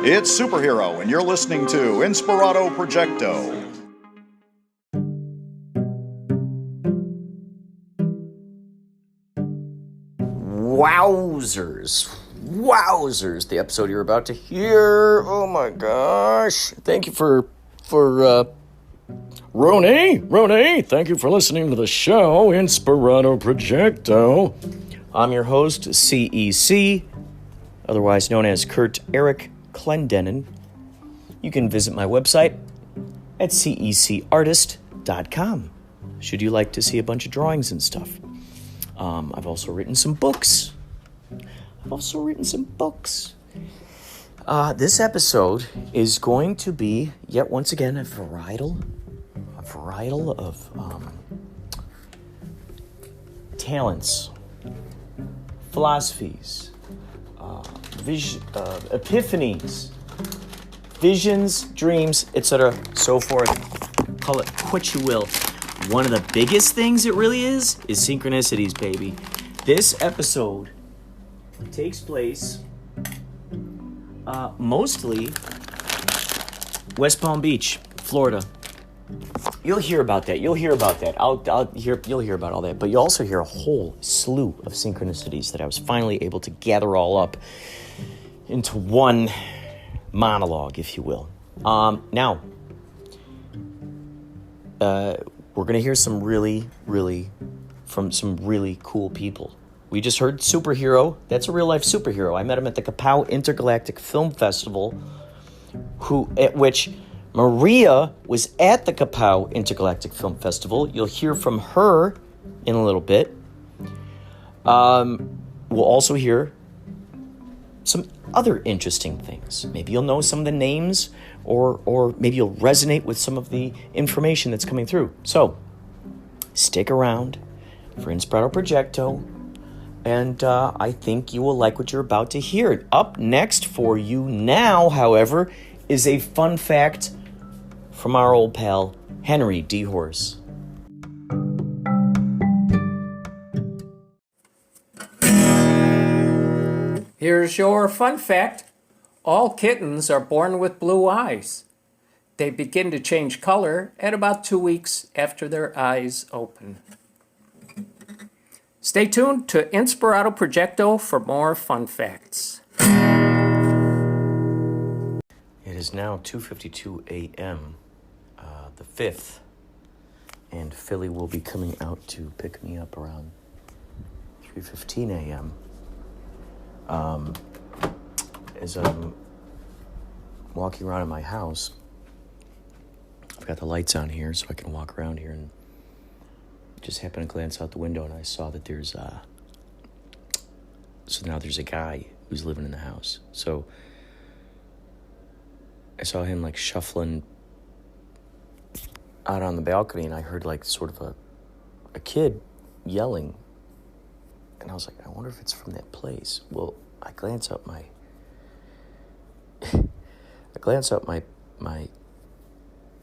It's Superhero, and you're listening to Inspirado Projecto. Wowzers, the episode you're about to hear. Oh my gosh. Thank you for Roni, thank you for listening to the show, Inspirado Projecto. I'm your host, CEC, otherwise known as Kurt Eric Clendenin. You can visit my website at cecartist.com, should you like to see a bunch of drawings and stuff. I've also written some books. This episode is going to be, yet once again, a varietal of talents, philosophies, epiphanies, visions, dreams, etc., so forth. Call it what you will. One of the biggest things it really is synchronicities, baby. This episode takes place mostly West Palm Beach, Florida. You'll hear about that. You'll hear about all that. But you'll also hear a whole slew of synchronicities that I was finally able to gather all up into one monologue, if you will. Now, we're going to hear some really cool people. We just heard Superhero. That's a real-life superhero. I met him at the Kapow Intergalactic Film Festival, at which Maria was at the Kapow Intergalactic Film Festival. You'll hear from her in a little bit. We'll also hear some other interesting things. Maybe you'll know some of the names, or maybe you'll resonate with some of the information that's coming through. So, stick around for Inspirado Projecto, and I think you will like what you're about to hear. Up next for you now, however, is a fun fact from our old pal, Henry D. Horse. Here's your fun fact. All kittens are born with blue eyes. They begin to change color at about 2 weeks after their eyes open. Stay tuned to Inspirado Projecto for more fun facts. It is now 2:52 a.m., the 5th, and Philly will be coming out to pick me up around 3:15 a.m. As I'm walking around in my house, I've got the lights on here so I can walk around here, and just happened to glance out the window and I saw that there's now there's a guy who's living in the house. So I saw him like shuffling out on the balcony, and I heard like sort of a kid yelling, and I was like, I wonder if it's from that place. Well, I glance out my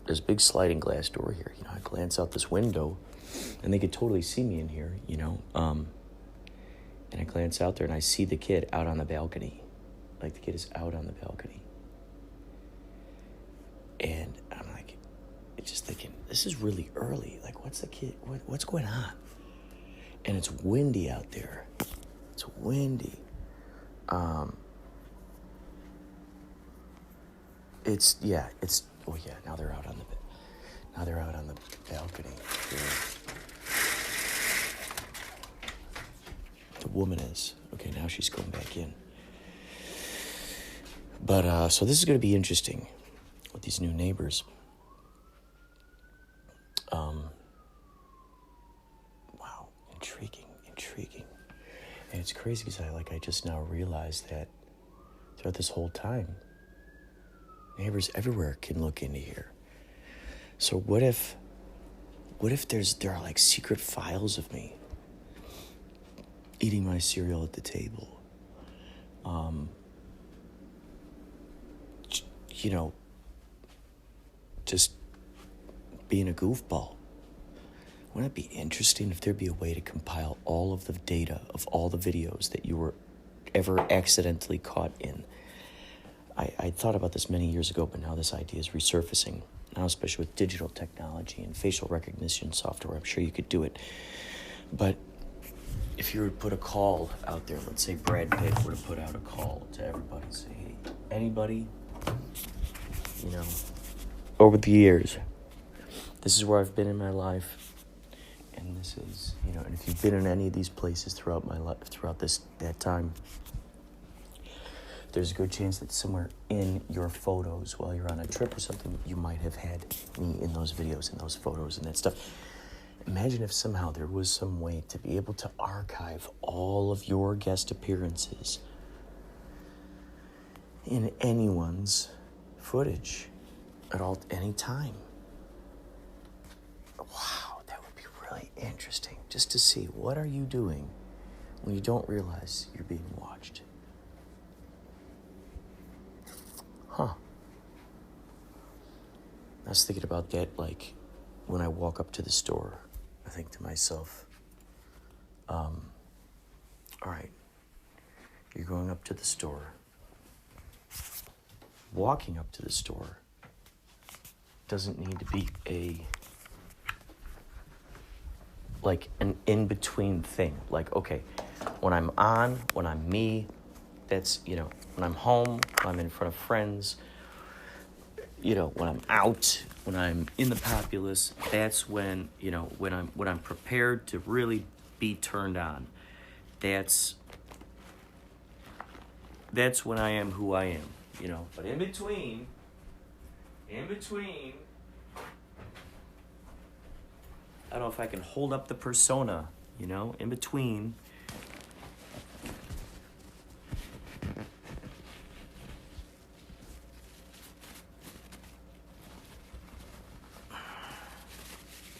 there's a big sliding glass door here. I glance out this window, and they could totally see me in here, And I glance out there, and I see the kid out on the balcony. Like, the kid is out on the balcony. And I'm like, just thinking, this is really early. Like, what's what's going on? And it's windy out there. It's windy. Now they're out on the balcony. The woman is. Okay, now she's going back in. But, so this is going to be interesting with these new neighbors. Wow, intriguing. And it's crazy because I just now realized that throughout this whole time, neighbors everywhere can look into here. So what if there are like secret files of me eating my cereal at the table? Just being a goofball. Wouldn't it be interesting if there'd be a way to compile all of the data of all the videos that you were ever accidentally caught in? I thought about this many years ago, but now this idea is resurfacing. Now, especially with digital technology and facial recognition software, I'm sure you could do it. But if you were to put a call out there, let's say Brad Pitt were to put out a call to everybody, say, hey, anybody, you know, over the years, this is where I've been in my life, and this is, you know, and if you've been in any of these places throughout my life, throughout that time, there's a good chance that somewhere in your photos while you're on a trip or something, you might have had me in those videos and those photos and that stuff. Imagine if somehow there was some way to be able to archive all of your guest appearances in anyone's footage at any time. Wow, that would be really interesting, just to see what are you doing when you don't realize you're being watched. Huh. I was thinking about that, like, when I walk up to the store, I think to myself, all right, you're going up to the store. Walking up to the store doesn't need to be an in-between thing. Like, okay, when I'm on, when I'm me, that's, you know, when I'm home, when I'm in front of friends, you know, when I'm out, when I'm in the populace, that's when, you know, when I'm prepared to really be turned on. That's when I am who I am, you know. But in between, I don't know if I can hold up the persona, you know, in between.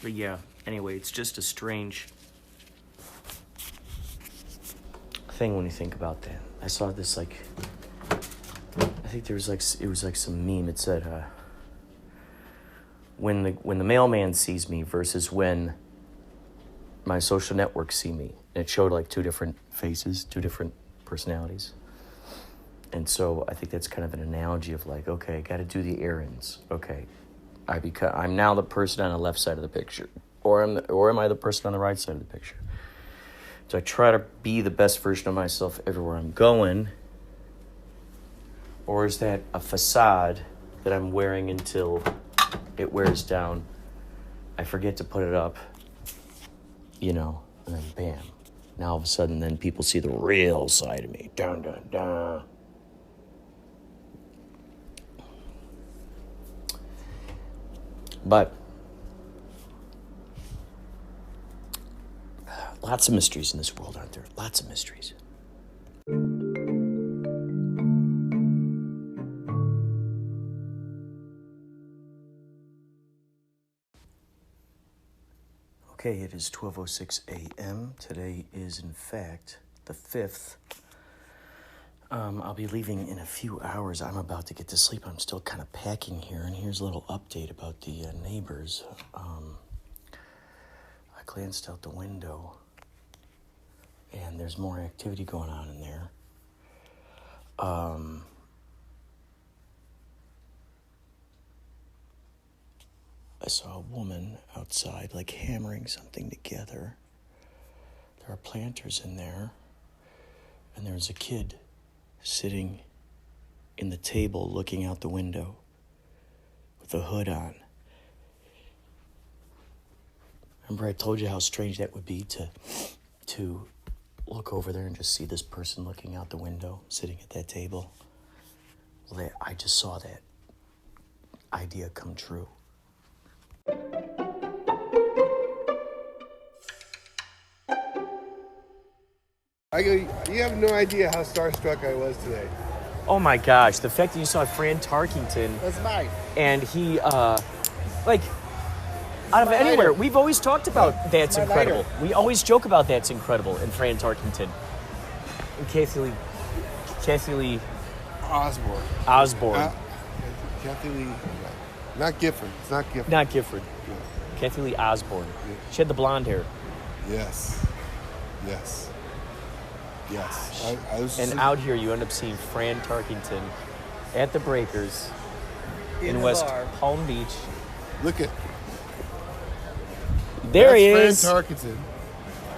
But yeah, anyway, it's just a strange thing when you think about that. I saw this, like, I think there was like, it was like some meme. It said, when the mailman sees me versus when my social networks see me. And it showed like two different faces, two different personalities. And so I think that's kind of an analogy of like, okay, got to do the errands. Okay, I'm now the person on the left side of the picture, or am I the person on the right side of the picture? So I try to be the best version of myself everywhere I'm going, or is that a facade that I'm wearing until it wears down? I forget to put it up, you know, and then bam. Now all of a sudden, then people see the real side of me. Dun dun dun. But lots of mysteries in this world, aren't there? Lots of mysteries. Okay, it is 12:06 a.m. Today is, in fact, the 5th. I'll be leaving in a few hours. I'm about to get to sleep. I'm still kind of packing here, and here's a little update about the neighbors. I glanced out the window, and there's more activity going on in there. I saw a woman outside, like, hammering something together. There are planters in there, and there's a kid sitting in the table looking out the window with a hood on. Remember I told you how strange that would be to look over there and just see this person looking out the window, sitting at that table? Well, I just saw that idea come true. You have no idea how starstruck I was today. Oh my gosh, the fact that you saw Fran Tarkington. That's mine. And he, out of anywhere, we've always talked about that's incredible. Lighter. We always joke about that's incredible in Fran Tarkington. And Kathy Lee Osborne. Kathy Lee, not Gifford. It's not Gifford. Not Gifford. No. Kathy Lee Osborne. Yeah. She had the blonde hair. Yes. And out here, you end up seeing Fran Tarkington at the Breakers in the West bar. Palm Beach. Look at There he that's is. Fran Tarkenton.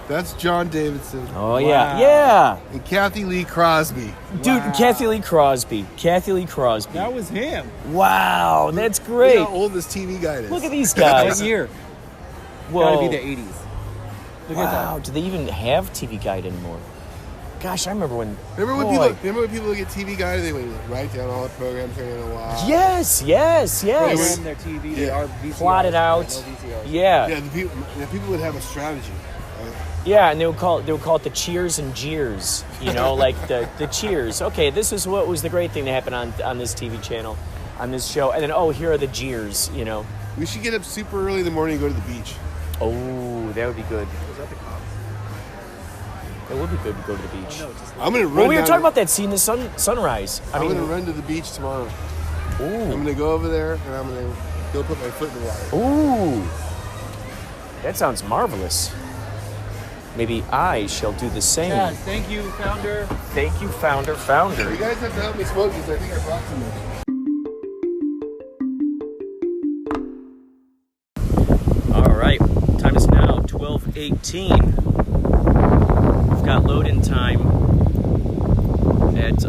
That's John Davidson. Oh, yeah. Yeah. And Kathy Lee Crosby. Dude, Wow. Kathy Lee Crosby. Kathy Lee Crosby. That was him. Wow, that's Look great. how old this TV guy is. Look at these What guys. year? Whoa. Gotta be the 80s. Look Wow, at do they even have TV Guide anymore? Gosh, I remember when. Remember when boy. people look at TV Guide and they would write down all the programs they're gonna watch? Yes, yes, that. yes. Program their TV, Yeah. our VCRs. Plotted out. No VCRs. Yeah, Yeah, the people would have a strategy. yeah, and they would call it the cheers and jeers. You know, like the cheers. Okay, this is what was the great thing that happened on this TV channel, on this show, and then here are the jeers. You know. We should get up super early in the morning and go to the beach. Oh, that would be good. It would be good to go to the beach. I'm gonna run. Well, we were down talking to- about that scene, the sunrise. I'm gonna run to the beach tomorrow. I'm Ooh, gonna go over there and I'm gonna go put my foot in the water. ooh, that sounds marvelous. Maybe I shall do the same. Chaz, thank you, founder. Thank you, founder. You guys have to help me smoke because I think I brought too much. All right, time is now 12:18. We've got load-in time at 2.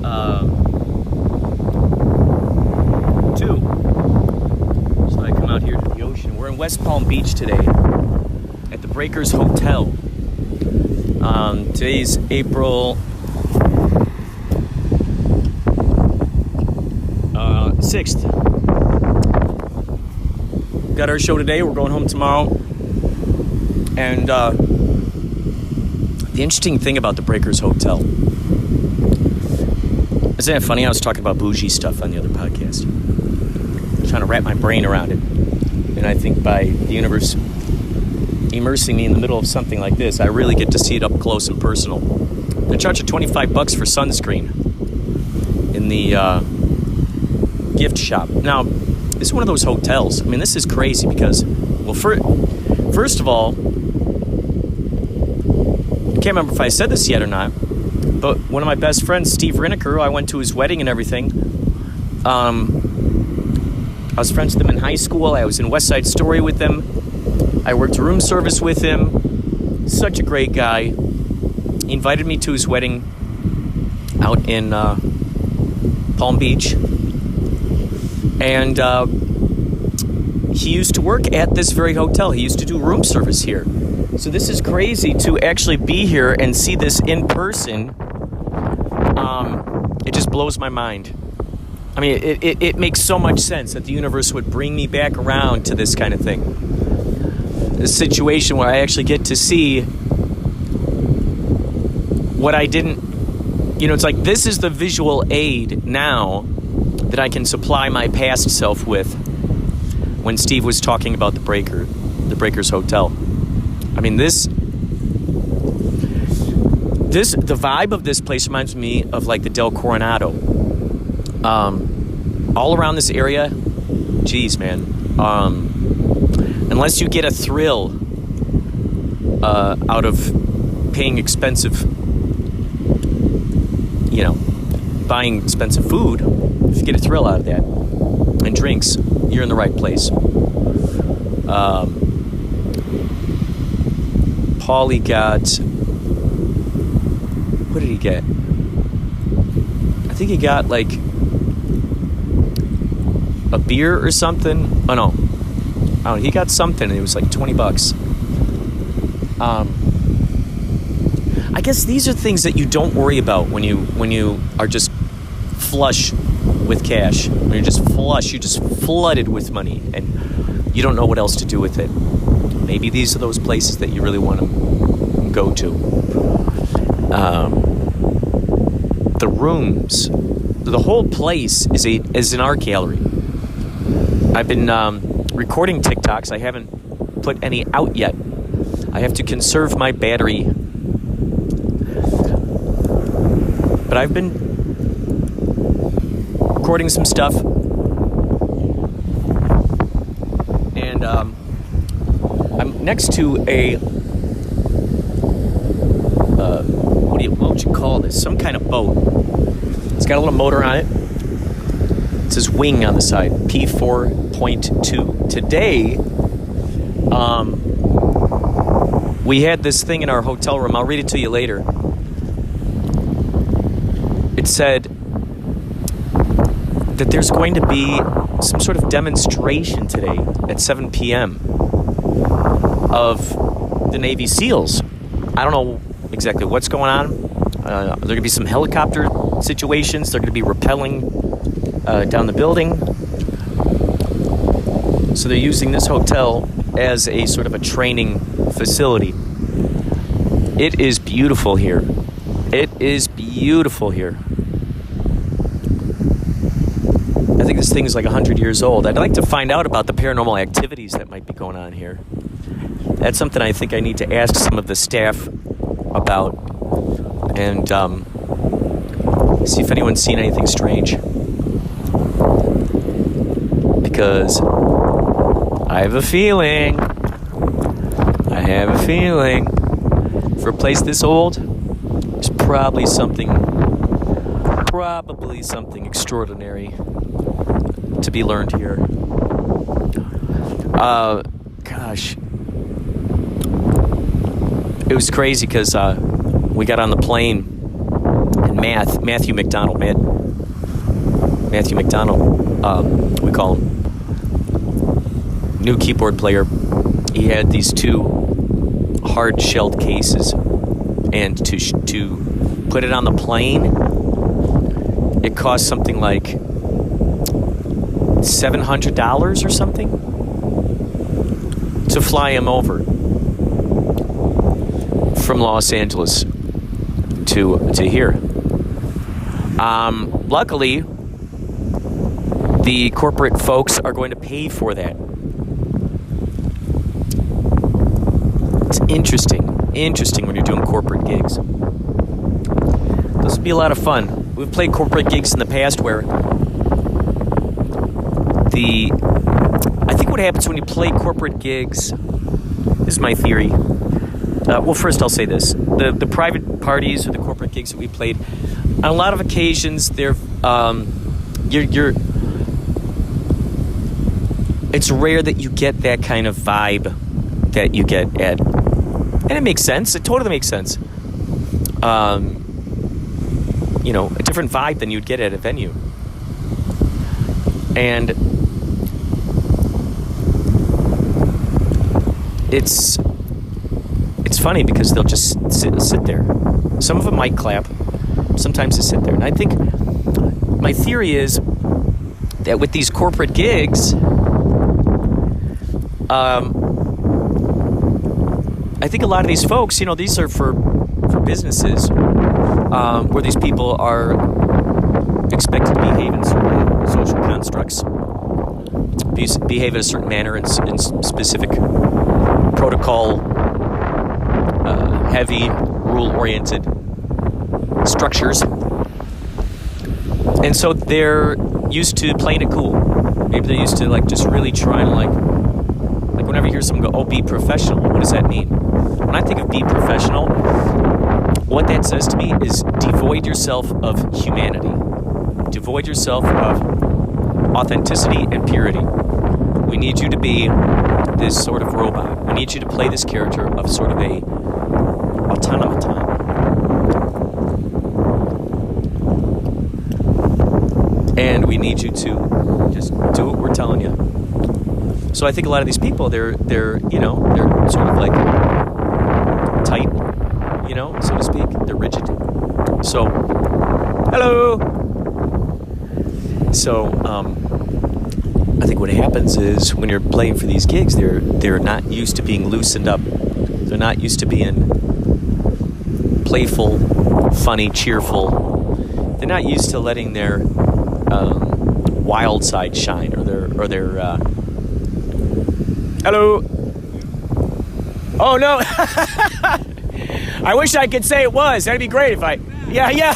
So I come out here to the ocean. We're in West Palm Beach today at the Breakers Hotel. Today's April 6th. Got our show today. We're going home tomorrow. And the interesting thing about the Breakers Hotel, isn't it funny? I was talking about bougie stuff on the other podcast, trying to wrap my brain around it. And I think by the universe immersing me in the middle of something like this, I really get to see it up close and personal. They charge you $25 for sunscreen in the gift shop. Now, this is one of those hotels. I mean, this is crazy because, well, first of all, I can't remember if I said this yet or not, but one of my best friends, Steve Rineker, I went to his wedding and everything. I was friends with him in high school. I was in West Side Story with him. I worked room service with him. Such a great guy. He invited me to his wedding out in Palm Beach. And he used to work at this very hotel. He used to do room service here. So this is crazy to actually be here and see this in person. It just blows my mind. I mean, it makes so much sense that the universe would bring me back around to this kind of thing. This situation where I actually get to see what I didn't... You know, it's like this is the visual aid now that I can supply my past self with when Steve was talking about the Breakers Hotel. I mean, the vibe of this place reminds me of like the Del Coronado. All around this area, geez, man. Unless you get a thrill out of paying expensive, buying expensive food, if you get a thrill out of that, and drinks, you're in the right place. Paulie got, what did he get? I think he got like a beer or something. Oh no, I don't know. He got something and it was like $20. I guess these are things that you don't worry about when you are just flush with cash. When you're just flush, you're just flooded with money and you don't know what else to do with it. Maybe these are those places that you really want to go to. The rooms, the whole place is an art gallery. I've been recording TikToks. I haven't put any out yet. I have to conserve my battery. But I've been recording some stuff. And I'm next to a what would you call this? Some kind of boat. It's got a little motor on it. It says wing on the side, P4.2. Today, we had this thing in our hotel room. I'll read it to you later. It said that there's going to be some sort of demonstration today at 7 p.m. of the Navy SEALs. I don't know exactly what's going on. There are going to be some helicopter situations. They're going to be rappelling down the building. So they're using this hotel as a sort of a training facility. It is beautiful here. It is beautiful here. I think this thing is like 100 years old. I'd like to find out about the paranormal activities that might be going on here. That's something I think I need to ask some of the staff about and see if anyone's seen anything strange. Because I have a feeling for a place this old, there's probably something extraordinary to be learned here. Gosh. It was crazy because we got on the plane and Matthew McDonald, we call him, new keyboard player. He had these two hard-shelled cases, and to put it on the plane, it cost something like $700 or something to fly him over from Los Angeles to here. Luckily, the corporate folks are going to pay for that. It's interesting when you're doing corporate gigs. This would be a lot of fun. We've played corporate gigs in the past where I think what happens when you play corporate gigs, this is my theory. Well, first I'll say this: the private parties or the corporate gigs that we played, on a lot of occasions, it's rare that you get that kind of vibe that you get at, and it makes sense. It totally makes sense. A different vibe than you'd get at a venue, and it's funny because they'll just sit there. Some of them might clap. Sometimes they sit there. And I think my theory is that with these corporate gigs, I think a lot of these folks, these are for businesses where these people are expected to behave in certain social constructs, behave in a certain manner in specific protocol, heavy, rule-oriented structures. And so they're used to playing it cool. Maybe they're used to just really trying to like whenever you hear someone go, "Oh, be professional," what does that mean? When I think of be professional, what that says to me is devoid yourself of humanity. Devoid yourself of authenticity and purity. We need you to be this sort of robot. We need you to play this character of sort of a automaton. And we need you to just do what we're telling you. So I think a lot of these people, they're sort of like tight, so to speak. They're rigid. So, hello. So, I think what happens is when you're playing for these gigs, they're not used to being loosened up. They're not used to being playful, funny, cheerful. They're not used to letting their wild side shine, or their hello. Oh no! I wish I could say it was. That'd be great if I. Yeah.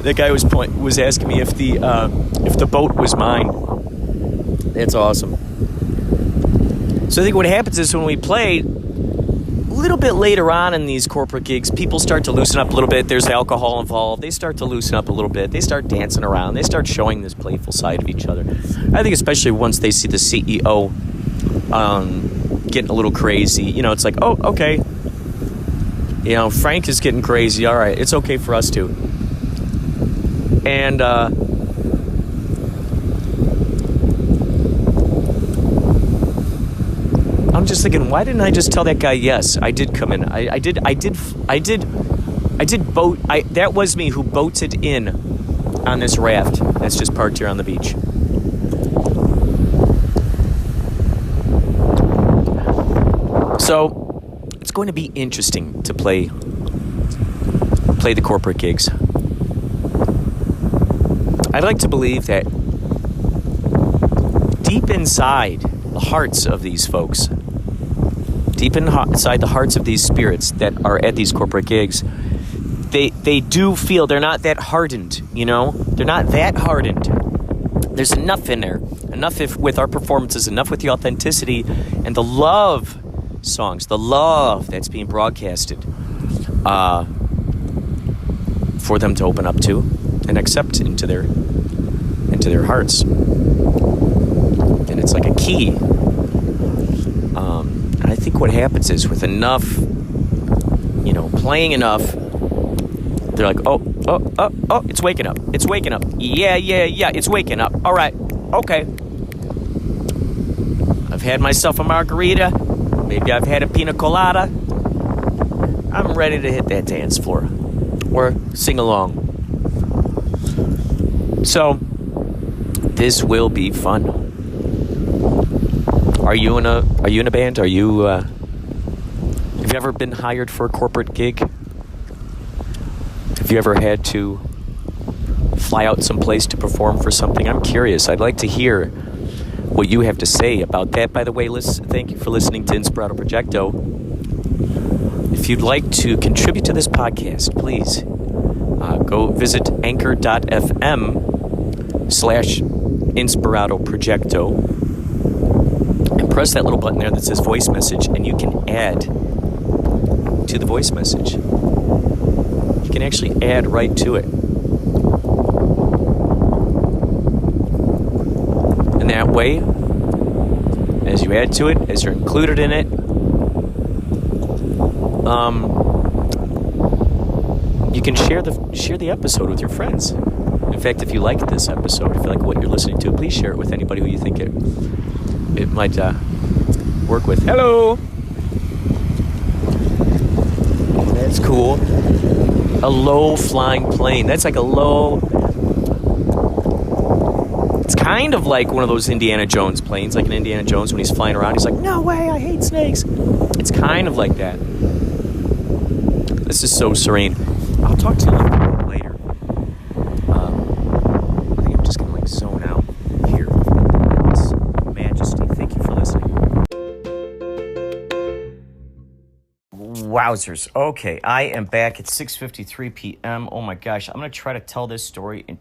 That guy was asking me if the boat was mine. That's awesome. So I think what happens is when we play, a little bit later on in these corporate gigs, people start to loosen up a little bit. There's alcohol involved. They start to loosen up a little bit. They start dancing around. They start showing this playful side of each other. I think especially once they see the CEO getting a little crazy. You know, it's like, oh, okay. You know, Frank is getting crazy. All right, it's okay for us too. And I'm just thinking, why didn't I just tell that guy yes? I did come in. I did boat. That was me who boated in on this raft that's just parked here on the beach. So it's going to be interesting to play the corporate gigs. I'd like to believe that deep inside the hearts of these folks, deep inside the hearts of these spirits that are at these corporate gigs, they do feel they're not that hardened, you know? They're not that hardened. There's enough in there. Enough with our performances, enough with the authenticity and the love songs, the love that's being broadcasted for them to open up to and accept into their hearts. And it's like a key. And I think what happens is with enough, you know, playing enough, they're like, oh, it's waking up. It's waking up. Yeah, it's waking up. All right, okay. I've had myself a margarita. Maybe I've had a pina colada. I'm ready to hit that dance floor or sing along. So this will be fun. Are you in a band? Have you ever been hired for a corporate gig? Have you ever had to fly out someplace to perform for something? I'm curious. I'd like to hear what you have to say about that. By the way, thank you for listening to Inspirado Projecto. If you'd like to contribute to this podcast, please go visit anchor.fm/Inspirado Projecto and press that little button there that says voice message, and you can add to the voice message. You can actually add right to it. And that way, as you add to it, as you're included in it, you can share the episode with your friends. In fact, if you like this episode, if you like what you're listening to, please share it with anybody who you think it might work with. Hello! That's cool. A low flying plane. That's like a low... It's kind of like one of those Indiana Jones planes, like in Indiana Jones when he's flying around. He's like, no way, I hate snakes. It's kind of like that. This is so serene. I'll talk to you a little bit later. I think I'm just going to like zone out here. This majesty. Thank you for listening. Wowzers. Okay, I am back at 6:53 p.m. Oh my gosh, I'm going to try to tell this story in...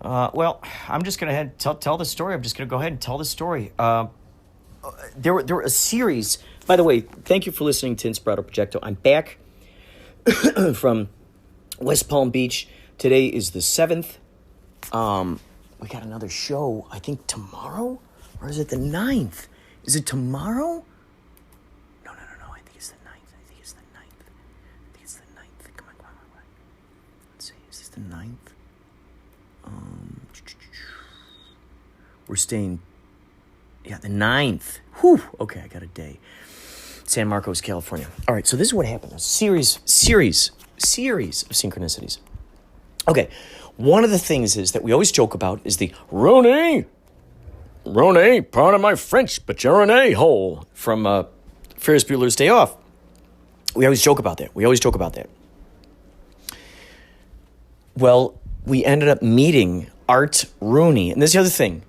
I'm just going to tell the story. I'm just going to go ahead and tell the story. There were a series... By the way, thank you for listening to Inspirado Projecto. I'm back from West Palm Beach. Today is the 7th. We got another show, I think tomorrow? Or is it the 9th? Is it tomorrow? No. I think it's the 9th. I think it's the 9th. Come on. Let's see. Is this the 9th? We're staying... Yeah, the 9th. Whew. Okay, I got a day. San Marcos, California. All right, so this is what happened. A series of synchronicities. Okay, one of the things is that we always joke about is the Rooney, pardon my French, but you're an a-hole from Ferris Bueller's Day Off. We always joke about that. Well, we ended up meeting Art Rooney. And this is the other thing.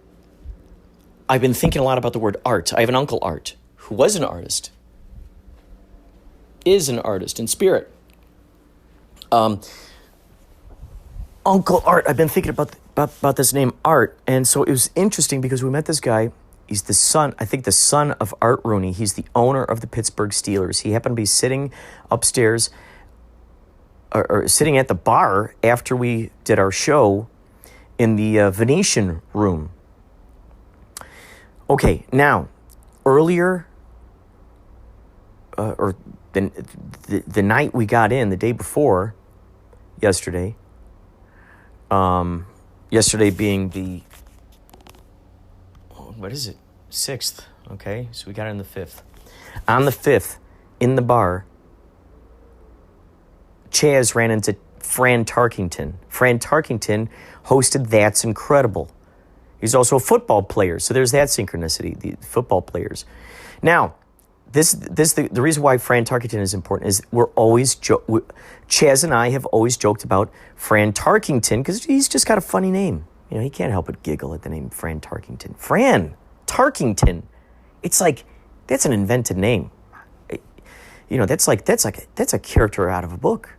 I've been thinking a lot about the word art. I have an uncle, Art, who was an artist, is an artist in spirit. Uncle Art, I've been thinking about this name, Art. And so it was interesting because we met this guy. He's the son, I think the son of Art Rooney. He's the owner of the Pittsburgh Steelers. He happened to be sitting upstairs or sitting at the bar after we did our show in the Venetian room. Okay, now, earlier, or the night we got in, the day before, yesterday being the, what is it, 6th, okay, so we got in the 5th. On the 5th, in the bar, Chaz ran into Fran Tarkington. Fran Tarkington hosted That's Incredible. He's also a football player, so there's that synchronicity, the football players. Now, the reason why Fran Tarkington is important is Chaz and I have always joked about Fran Tarkington because he's just got a funny name. You know, he can't help but giggle at the name Fran Tarkington. Fran Tarkington. It's like, that's an invented name. You know, that's a character out of a book.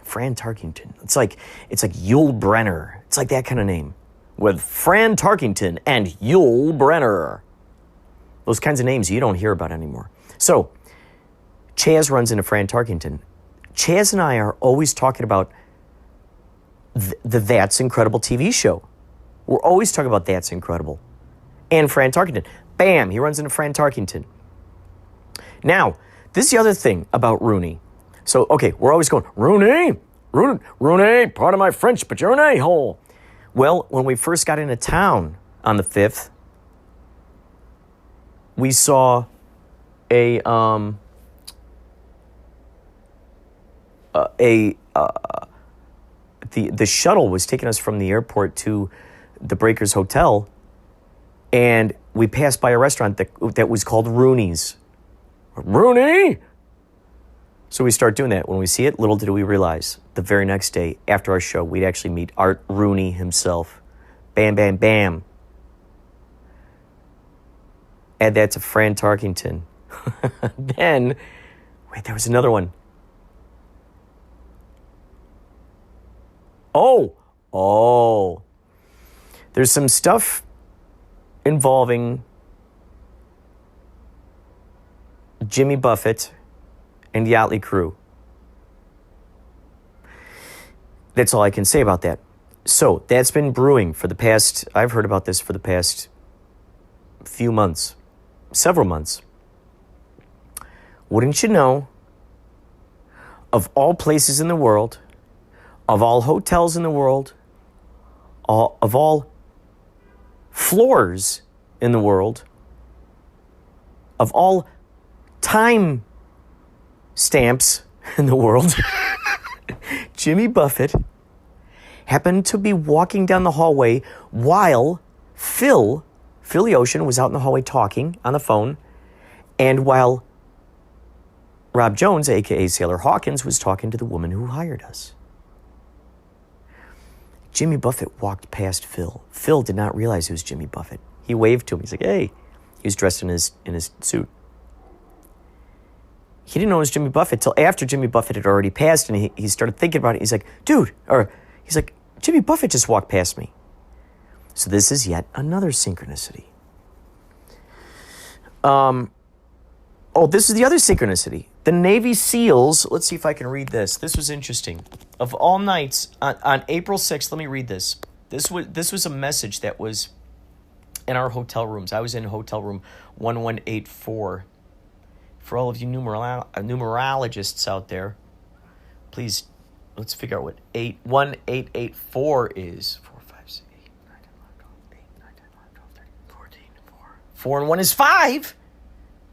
Fran Tarkington. It's like Yul Brynner. It's like that kind of name. With Fran Tarkington and Yul Brynner. Those kinds of names you don't hear about anymore. So, Chaz runs into Fran Tarkington. Chaz and I are always talking about the That's Incredible TV show. We're always talking about That's Incredible. And Fran Tarkington. Bam, he runs into Fran Tarkington. Now, this is the other thing about Rooney. So, okay, we're always going, Rooney, pardon my French, but you're an a-hole. Well, when we first got into town on the 5th, we saw the shuttle was taking us from the airport to the Breakers Hotel, and we passed by a restaurant that was called Rooney's. Rooney! So we start doing that. When we see it, little did we realize, the very next day after our show, we'd actually meet Art Rooney himself. Bam, bam, bam. Add that to Fran Tarkington. Then, wait, there was another one. Oh. There's some stuff involving Jimmy Buffett and the Yachtley crew. That's all I can say about that. So, that's been brewing for the past, I've heard about this for the past few months. Several months. Wouldn't you know, of all places in the world, of all hotels in the world, of all floors in the world, of all time stamps in the world, Jimmy Buffett happened to be walking down the hallway while Phil the Ocean was out in the hallway talking on the phone, and while Rob Jones, a.k.a. Sailor Hawkins, was talking to the woman who hired us. Jimmy Buffett walked past Phil. Phil did not realize it was Jimmy Buffett. He waved to him. He's like, hey. He was dressed in his suit. He didn't know it was Jimmy Buffett till after Jimmy Buffett had already passed, and he started thinking about it. He's like, Jimmy Buffett just walked past me. So this is yet another synchronicity. This is the other synchronicity. The Navy SEALs, let's see if I can read this. This was interesting. Of all nights, on April 6th, let me read this. This was a message that was in our hotel rooms. I was in hotel room 1184. For all of you numerologists out there, please, let's figure out what 1884 is. 4, 5, 6, 8, 9, 10, 11, 12, 8, 9, 10, 11, 12, 13, 14, 4. 4 and 1 is 5.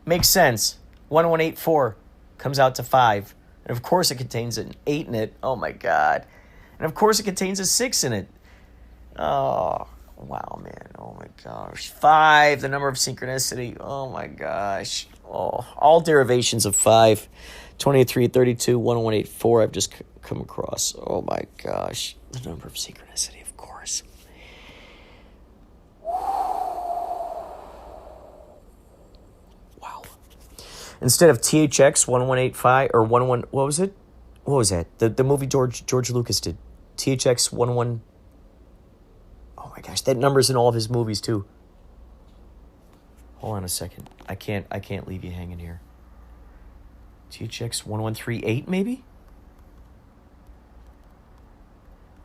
Makes sense. 1184 comes out to 5. And of course it contains an 8 in it. Oh my God. And of course it contains a 6 in it. Oh, wow, man. Oh my gosh. 5, the number of synchronicity. Oh my gosh. Oh, all derivations of 5. 23, 32, 1184 I've just come across. Oh my gosh. The number of synchronicity, of course. Wow. Instead of THX 1185 or 11, what was it? What was that? The movie George Lucas did. THX 11. Oh my gosh, that number's in all of his movies too. Hold on a second. I can't leave you hanging here. THX 1138 maybe?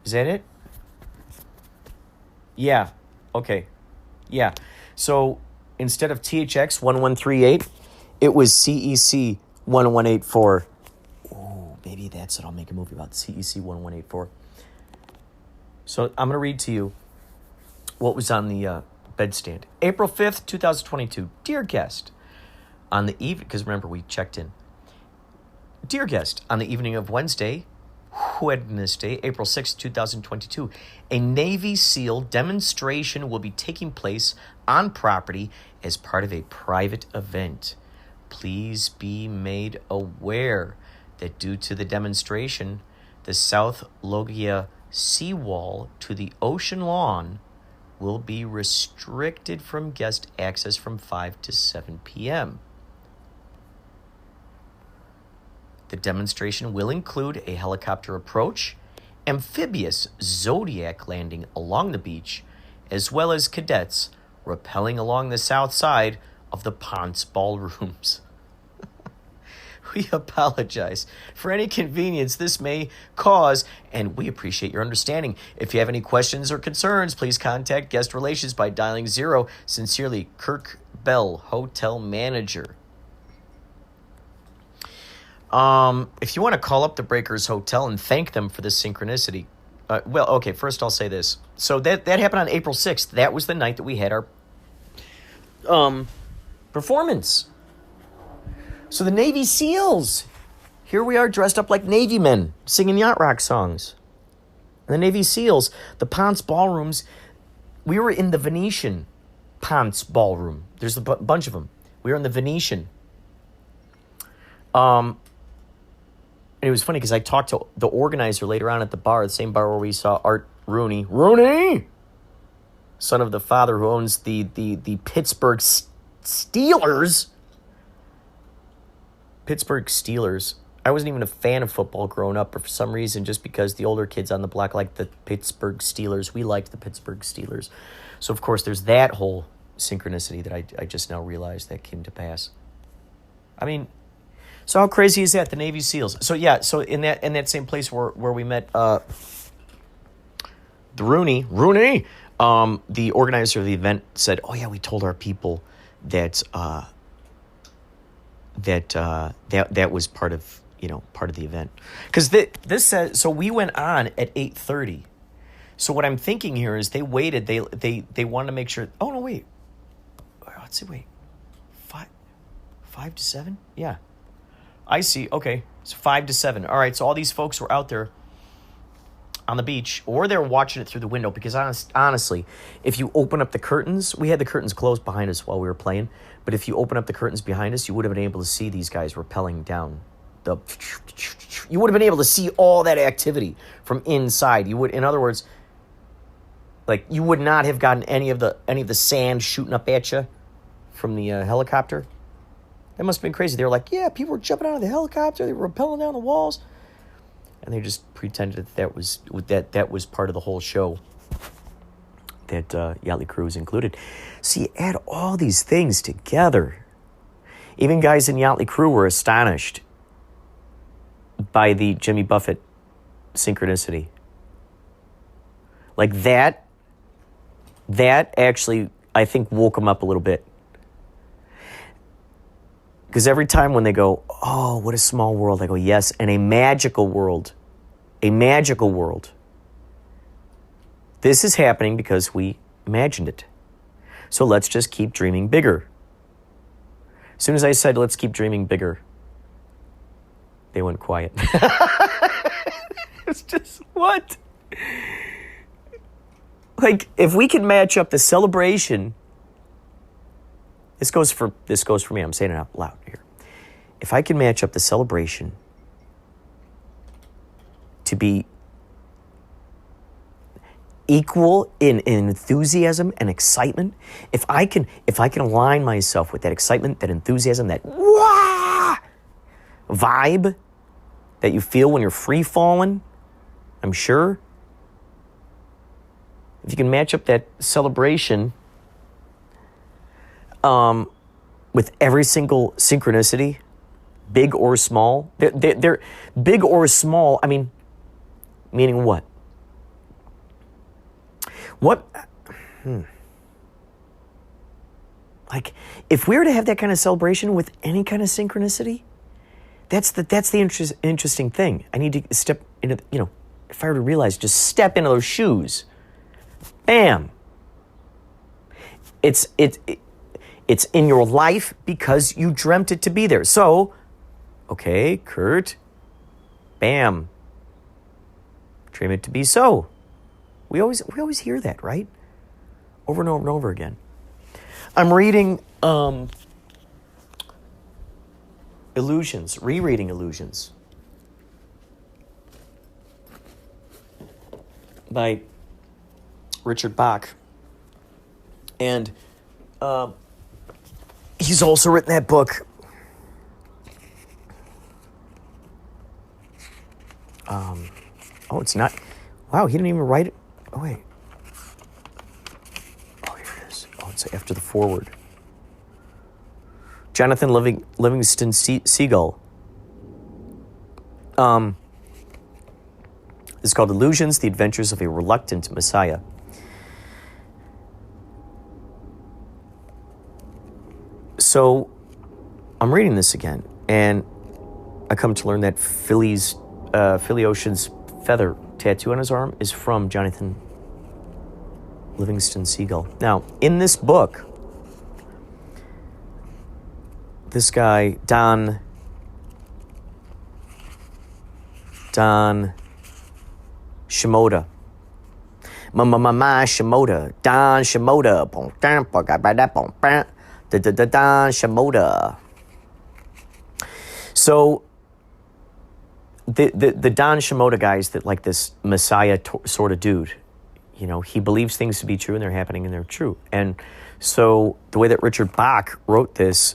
Is that it? Yeah. Okay. Yeah. So instead of THX 1138, it was CEC 1184. Oh, maybe that's it. I'll make a movie about CEC 1184. So I'm going to read to you what was on the bedstand. April 5th, 2022. Dear guest, on the evening, because remember we checked in. Dear guest, on the evening of Wednesday, April 6th, 2022, a Navy SEAL demonstration will be taking place on property as part of a private event. Please be made aware that due to the demonstration, the South Logia seawall to the ocean lawn will be restricted from guest access from 5 to 7 p.m. The demonstration will include a helicopter approach, amphibious Zodiac landing along the beach, as well as cadets rappelling along the south side of the Ponce ballrooms. We apologize for any inconvenience this may cause, and we appreciate your understanding. If you have any questions or concerns, please contact Guest Relations by dialing 0. Sincerely, Kirk Bell, Hotel Manager. If you want to call up the Breakers Hotel and thank them for this synchronicity, first I'll say this. So that happened on April 6th. That was the night that we had our performance. So the Navy SEALs, here we are dressed up like Navy men, singing yacht rock songs. And the Navy SEALs, the Ponce ballrooms, we were in the Venetian Ponce ballroom. There's a bunch of them. We were in the Venetian. And it was funny because I talked to the organizer later on at the bar, the same bar where we saw Art Rooney, son of the father who owns the Pittsburgh Steelers. Pittsburgh Steelers. I wasn't even a fan of football growing up, but for some reason, just because the older kids on the block liked the Pittsburgh Steelers, we liked the Pittsburgh Steelers. So, of course, there's that whole synchronicity that I just now realized that came to pass. I mean, so how crazy is that? The Navy SEALs. So, yeah, so in that same place where we met the Rooney, the organizer of the event said, oh, yeah, we told our people that that was part of the event, because this says, so we went on at 8:30. So what I'm thinking here is they waited. They wanted to make sure. Oh no, wait. Let's see. Wait, 5 to 7. Yeah, I see. Okay, it's 5 to 7. All right. So all these folks were out there on the beach, or they were watching it through the window. Because honestly, if you open up the curtains, we had the curtains closed behind us while we were playing. But if you open up the curtains behind us, you would have been able to see these guys rappelling down. You would have been able to see all that activity from inside. You would, in other words, like you would not have gotten any of the sand shooting up at you from the helicopter. That must have been crazy. They were like, yeah, people were jumping out of the helicopter. They were rappelling down the walls, and they just pretended that was part of the whole show. That Yachtley crew is included. So you add all these things together. Even guys in Yachtley crew were astonished by the Jimmy Buffett synchronicity. Like that actually, I think, woke them up a little bit. Because every time when they go, oh, what a small world, I go, yes, and a magical world. A magical world. This is happening because we imagined it. So let's just keep dreaming bigger. As soon as I said, let's keep dreaming bigger, they went quiet. It's just, what? Like, if we can match up the celebration, this goes for me, I'm saying it out loud here. If I can match up the celebration to be equal in enthusiasm and excitement, if I can align myself with that excitement, that enthusiasm, that wah vibe that you feel when you're free falling, I'm sure. If you can match up that celebration, with every single synchronicity, big or small. They're big or small. I mean, meaning what? What? Like, if we were to have that kind of celebration with any kind of synchronicity, that's the interesting thing. I need to step into, if I were to realize, just step into those shoes. Bam. It's in your life because you dreamt it to be there. So, okay, Kurt, bam. Dream it to be so. We always hear that, right? Over and over and over again. I'm reading rereading Illusions by Richard Bach. And he's also written that book. It's not. Wow, he didn't even write it. Oh, wait. Oh, here it is. Oh, it's after the foreword. Jonathan Livingston Seagull. This is called Illusions, The Adventures of a Reluctant Messiah. So, I'm reading this again, and I come to learn that Philly Ocean's feather tattoo on his arm is from Jonathan Livingston Seagull. Now, in this book, this guy, Don Shimoda. Shimoda. Don Shimoda. Don Shimoda. So, the Don Shimoda guy is like this Messiah sort of dude. He believes things to be true and they're happening and they're true. And so the way that Richard Bach wrote this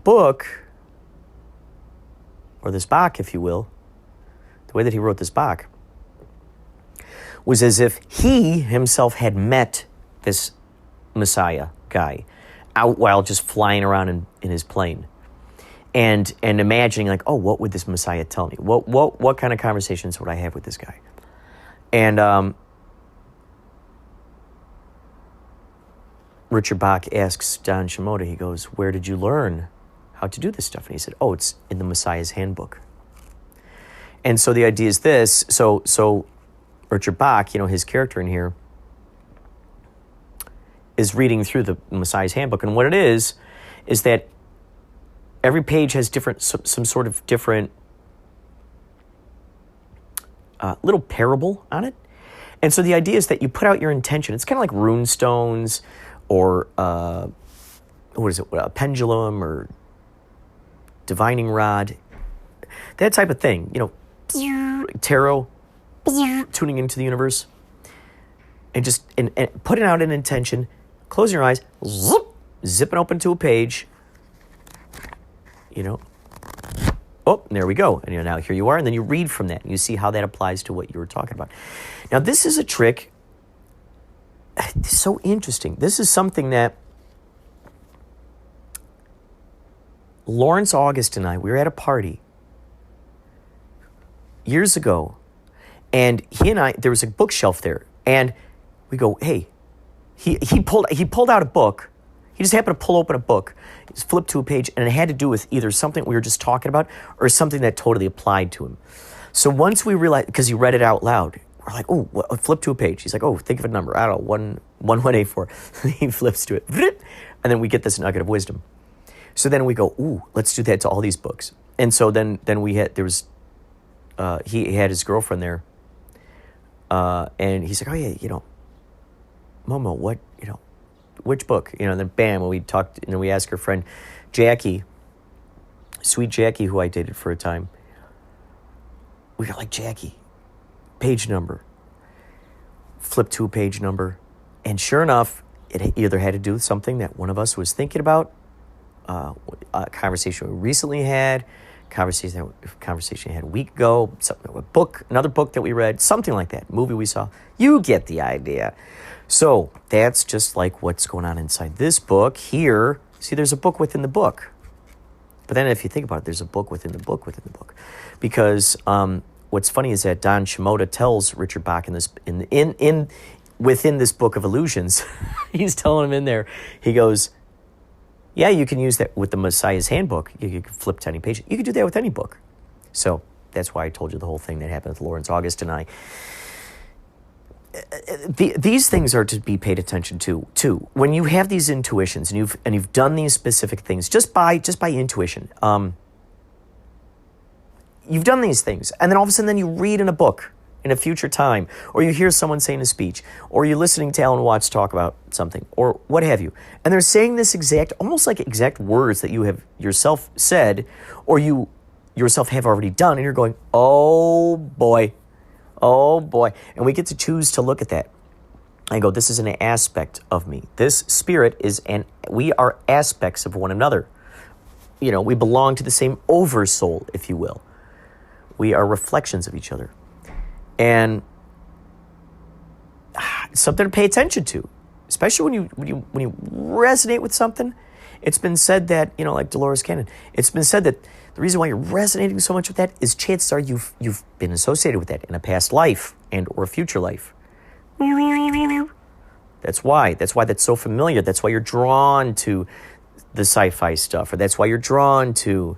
book, or this Bach, if you will, the way that he wrote this Bach was as if he himself had met this Messiah guy out while just flying around in his plane. And imagining like, oh, what would this Messiah tell me? What kind of conversations would I have with this guy? And Richard Bach asks Don Shimoda, he goes, where did you learn how to do this stuff? And he said, oh, it's in the Messiah's Handbook. And so the idea is this, so Richard Bach, his character in here, is reading through the Messiah's Handbook. And what it is that every page has some sort of different little parable on it. And so the idea is that you put out your intention. It's kind of like rune stones or, a pendulum or divining rod. That type of thing. Tarot, tuning into the universe. And just and putting out an intention, closing your eyes, zipping open to a page. Oh, and there we go. And now here you are. And then you read from that. And you see how that applies to what you were talking about. Now, this is a trick. It's so interesting. This is something that Lawrence August and I, we were at a party years ago. And he and I, there was a bookshelf there. And we go, hey, he pulled out a book. He just happened to pull open a book, flip to a page, and it had to do with either something we were just talking about or something that totally applied to him. So once we realized, because he read it out loud, we're like, oh, flip to a page. He's like, oh, think of a number. I don't know, 1184. He flips to it. And then we get this nugget of wisdom. So then we go, ooh, let's do that to all these books. And so then he had his girlfriend there. And he's like, oh, yeah, Momo, what, which book? And then bam, we talked, and then we asked her friend Jackie, sweet Jackie, who I dated for a time. We got like, Jackie, page number. Flip to a page number. And sure enough, it either had to do with something that one of us was thinking about, a conversation we recently had, conversation I had a week ago, another book that we read, something like that, movie we saw. You get the idea. So that's just like what's going on inside this book here. See, there's a book within the book. But then if you think about it, there's a book within the book within the book. Because what's funny is that Don Shimoda tells Richard Bach within this book of illusions, he's telling him in there, he goes, yeah, you can use that with the Messiah's Handbook. You can flip to any page. You can do that with any book. So that's why I told you the whole thing that happened with Lawrence August and I. These things are to be paid attention to too. When you have these intuitions and you've done these specific things just by intuition, you've done these things, and then all of a sudden, then you read in a book in a future time, or you hear someone saying a speech, or you're listening to Alan Watts talk about something, or what have you, and they're saying this almost like exact words that you have yourself said, or you yourself have already done, and you're going, oh boy, and we get to choose to look at that. I go, this is an aspect of me. This spirit we are aspects of one another. We belong to the same oversoul, if you will. We are reflections of each other. And it's something to pay attention to, especially when you resonate with something. It's been said that, like Dolores Cannon, it's been said that the reason why you're resonating so much with that is chances are you've been associated with that in a past life and or a future life. That's why that's so familiar. That's why you're drawn to the sci-fi stuff, or that's why you're drawn to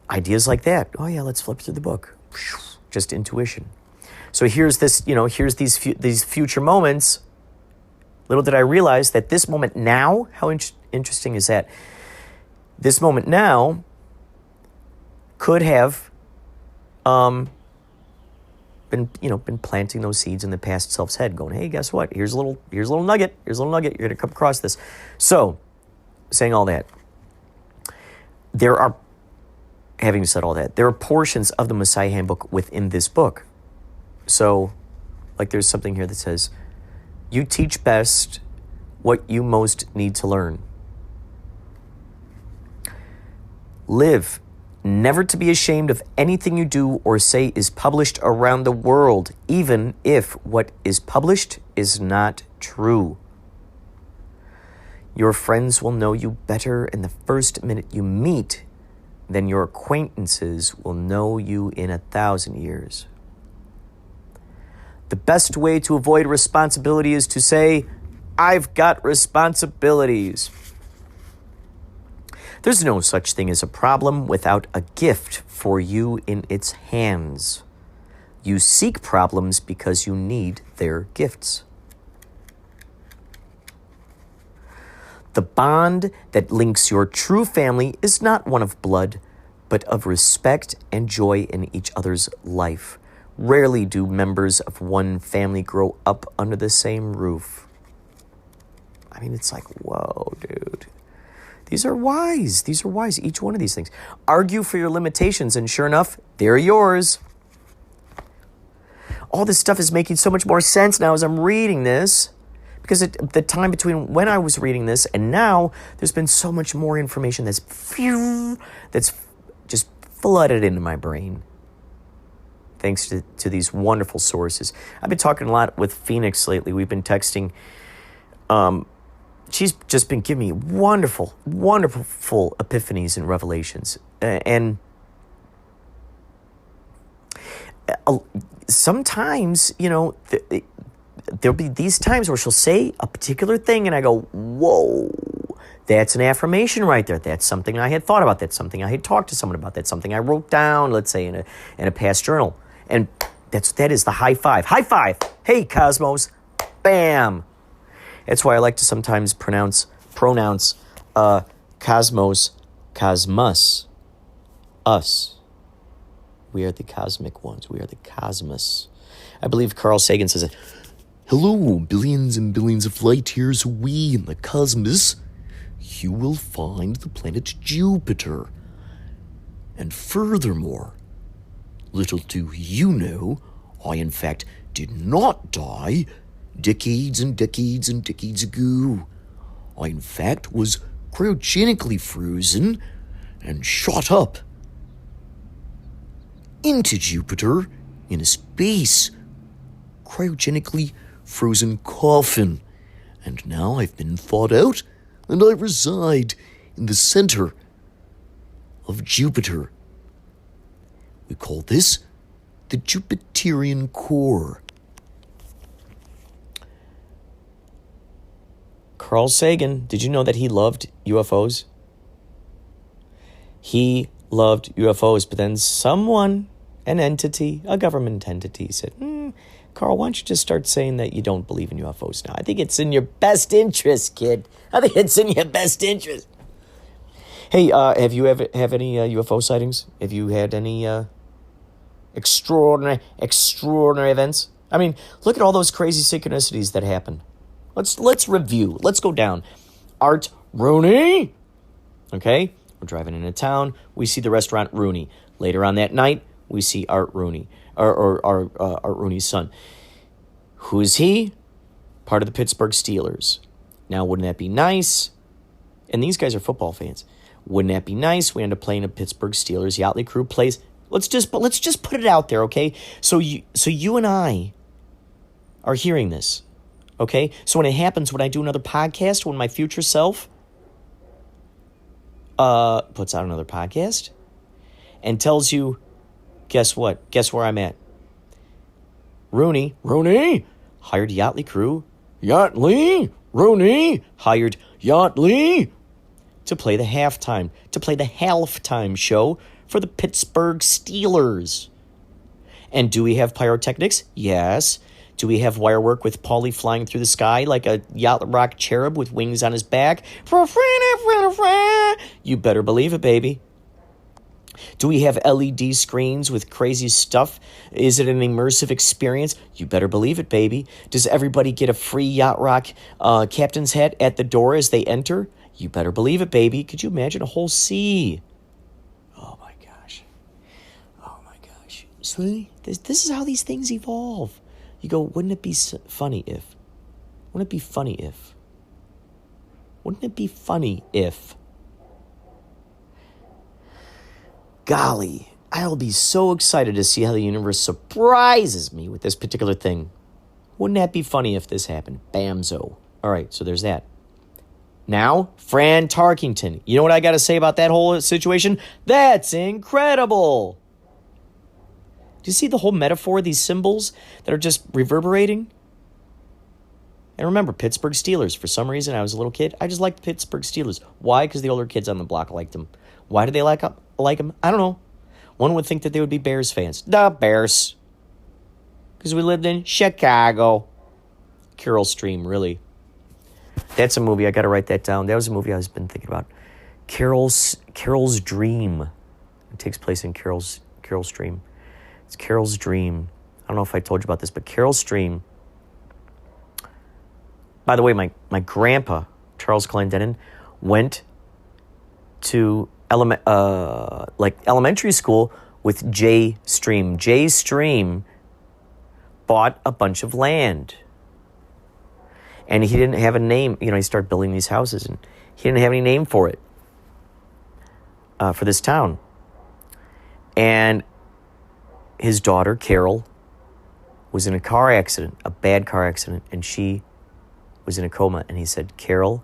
ideas like that. Oh yeah, let's flip through the book. Just intuition. So here's these future moments. Little did I realize that this moment now, how interesting is that? This moment now could have been planting those seeds in the past self's head, going, hey, guess what? Here's a little nugget. You're gonna come across this. So, saying all that, having said all that, there are portions of the Messiah Handbook within this book. So, like there's something here that says, you teach best what you most need to learn. Live, never to be ashamed of anything you do or say is published around the world, even if what is published is not true. Your friends will know you better in the first minute you meet than your acquaintances will know you in 1,000 years. The best way to avoid responsibility is to say, I've got responsibilities. There's no such thing as a problem without a gift for you in its hands. You seek problems because you need their gifts. The bond that links your true family is not one of blood, but of respect and joy in each other's life. Rarely do members of one family grow up under the same roof. I mean, it's like, whoa, dude. These are wise. Each one of these things. Argue for your limitations, and sure enough, they're yours. All this stuff is making so much more sense now as I'm reading this, because the time between when I was reading this and now, there's been so much more information that's just flooded into my brain. Thanks to these wonderful sources. I've been talking a lot with Phoenix lately. We've been texting. She's just been giving me wonderful epiphanies and revelations. And sometimes, there'll be these times where she'll say a particular thing and I go, whoa, that's an affirmation right there. That's something I had thought about. That's something I had talked to someone about. That's something I wrote down, let's say, in a past journal. And that is the high five. High five. Hey, Cosmos. Bam. That's why I like to sometimes pronounce cosmos, cosmos, us. We are the cosmic ones. We are the cosmos. I believe Carl Sagan says it. Hello, billions and billions of light years away in the cosmos, you will find the planet Jupiter. And furthermore, little do you know, I in fact did not die decades and decades and decades ago. I in fact was cryogenically frozen and shot up into Jupiter in a space cryogenically frozen coffin. And now I've been thawed out, and I reside in the center of Jupiter. We call this the Jupiterian core. Carl Sagan, did you know that he loved UFOs? He loved UFOs, but then someone, an entity, a government entity, said, Carl, why don't you just start saying that you don't believe in UFOs now? I think it's in your best interest, kid. I think it's in your best interest. Hey, have you ever have any UFO sightings? Have you had any extraordinary events? I mean, look at all those crazy synchronicities that happen. Let's review. Let's go down. Art Rooney. Okay, we're driving into town. We see the restaurant Rooney. Later on that night, we see Art Rooney, or Art Rooney's son. Who is he? Part of the Pittsburgh Steelers. Now, wouldn't that be nice? And these guys are football fans. Wouldn't that be nice? We end up playing a Pittsburgh Steelers Yachtley crew plays. Let's just put it out there, okay? So you and I are hearing this, okay? So when it happens, when I do another podcast, when my future self puts out another podcast and tells you, guess what? Guess where I'm at? Rooney hired Yachtley crew. Yachtley, Rooney hired Yachtley to play the halftime show for the Pittsburgh Steelers. And do we have pyrotechnics? Yes. Do we have wire work with Paulie flying through the sky like a yacht rock cherub with wings on his back? You better believe it, baby. Do we have LED screens with crazy stuff? Is it an immersive experience? You better believe it, baby. Does everybody get a free Yacht Rock captain's hat at the door as they enter? You better believe it, baby. Could you imagine a whole sea? Oh, my gosh. See? This is how these things evolve. You go, wouldn't it be funny if? Wouldn't it be funny if? Wouldn't it be funny if? Golly, I'll be so excited to see how the universe surprises me with this particular thing. Wouldn't that be funny if this happened? Bamzo. All right, so there's that. Now, Fran Tarkington. You know what I got to say about that whole situation? That's incredible. Do you see the whole metaphor, these symbols that are just reverberating? And remember, Pittsburgh Steelers. For some reason, I was a little kid. I just liked the Pittsburgh Steelers. Why? Because the older kids on the block liked them. Why do they like them? I don't know. One would think that they would be Bears fans. The Bears. Because we lived in Chicago. Carol Stream, really. That's a movie. I got to write that down. That was a movie I've been thinking about. Carol's Dream. It takes place in Carol's Dream. It's Carol's Dream. I don't know if I told you about this, but Carol's Dream. By the way, my grandpa, Charles Clendenin, went to elementary school with J Stream. J Stream bought a bunch of land. And he didn't have a name. He started building these houses, and he didn't have any name for it, for this town. And his daughter, Carol, was in a car accident, a bad car accident, and she was in a coma. And he said, Carol,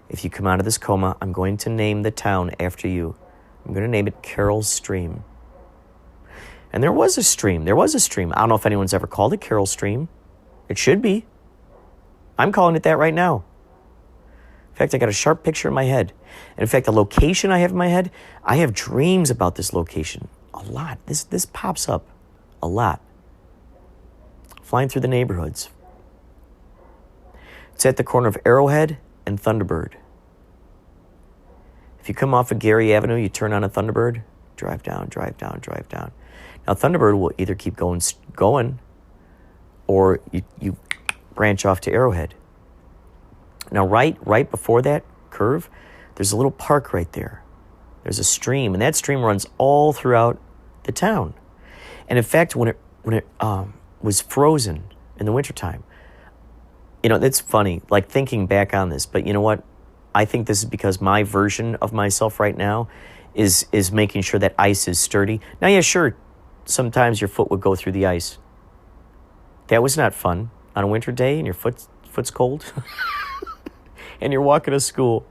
if you come out of this coma, I'm going to name the town after you. I'm going to name it Carol's Stream. And there was a stream. I don't know if anyone's ever called it Carol Stream. It should be. I'm calling it that right now. In fact, I got a sharp picture in my head. And in fact, the location I have in my head, I have dreams about this location. A lot. This pops up a lot. Flying through the neighborhoods. It's at the corner of Arrowhead and Thunderbird. If you come off of Gary Avenue, you turn on a Thunderbird, drive down. Now, Thunderbird will either keep going, or you branch off to Arrowhead. Now, right before that curve, there's a little park right there. There's a stream, and that stream runs all throughout the town. And in fact, when it was frozen in the wintertime, that's funny, like thinking back on this, but you know what? I think this is because my version of myself right now is making sure that ice is sturdy. Now, yeah, sure, sometimes your foot would go through the ice. That was not fun on a winter day and your foot's cold and you're walking to school.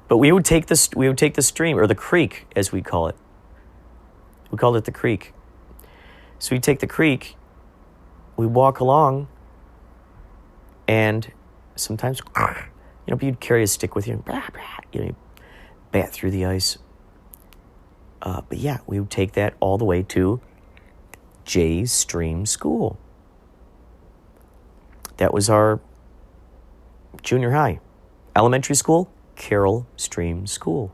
But we would take the stream, or the creek, as we call it. We called it the creek. So we take the creek, we walk along, and sometimes, you'd carry a stick with you, you bat through the ice. But yeah, we would take that all the way to Jay's Stream School. That was our junior high. Elementary school, Carroll Stream School.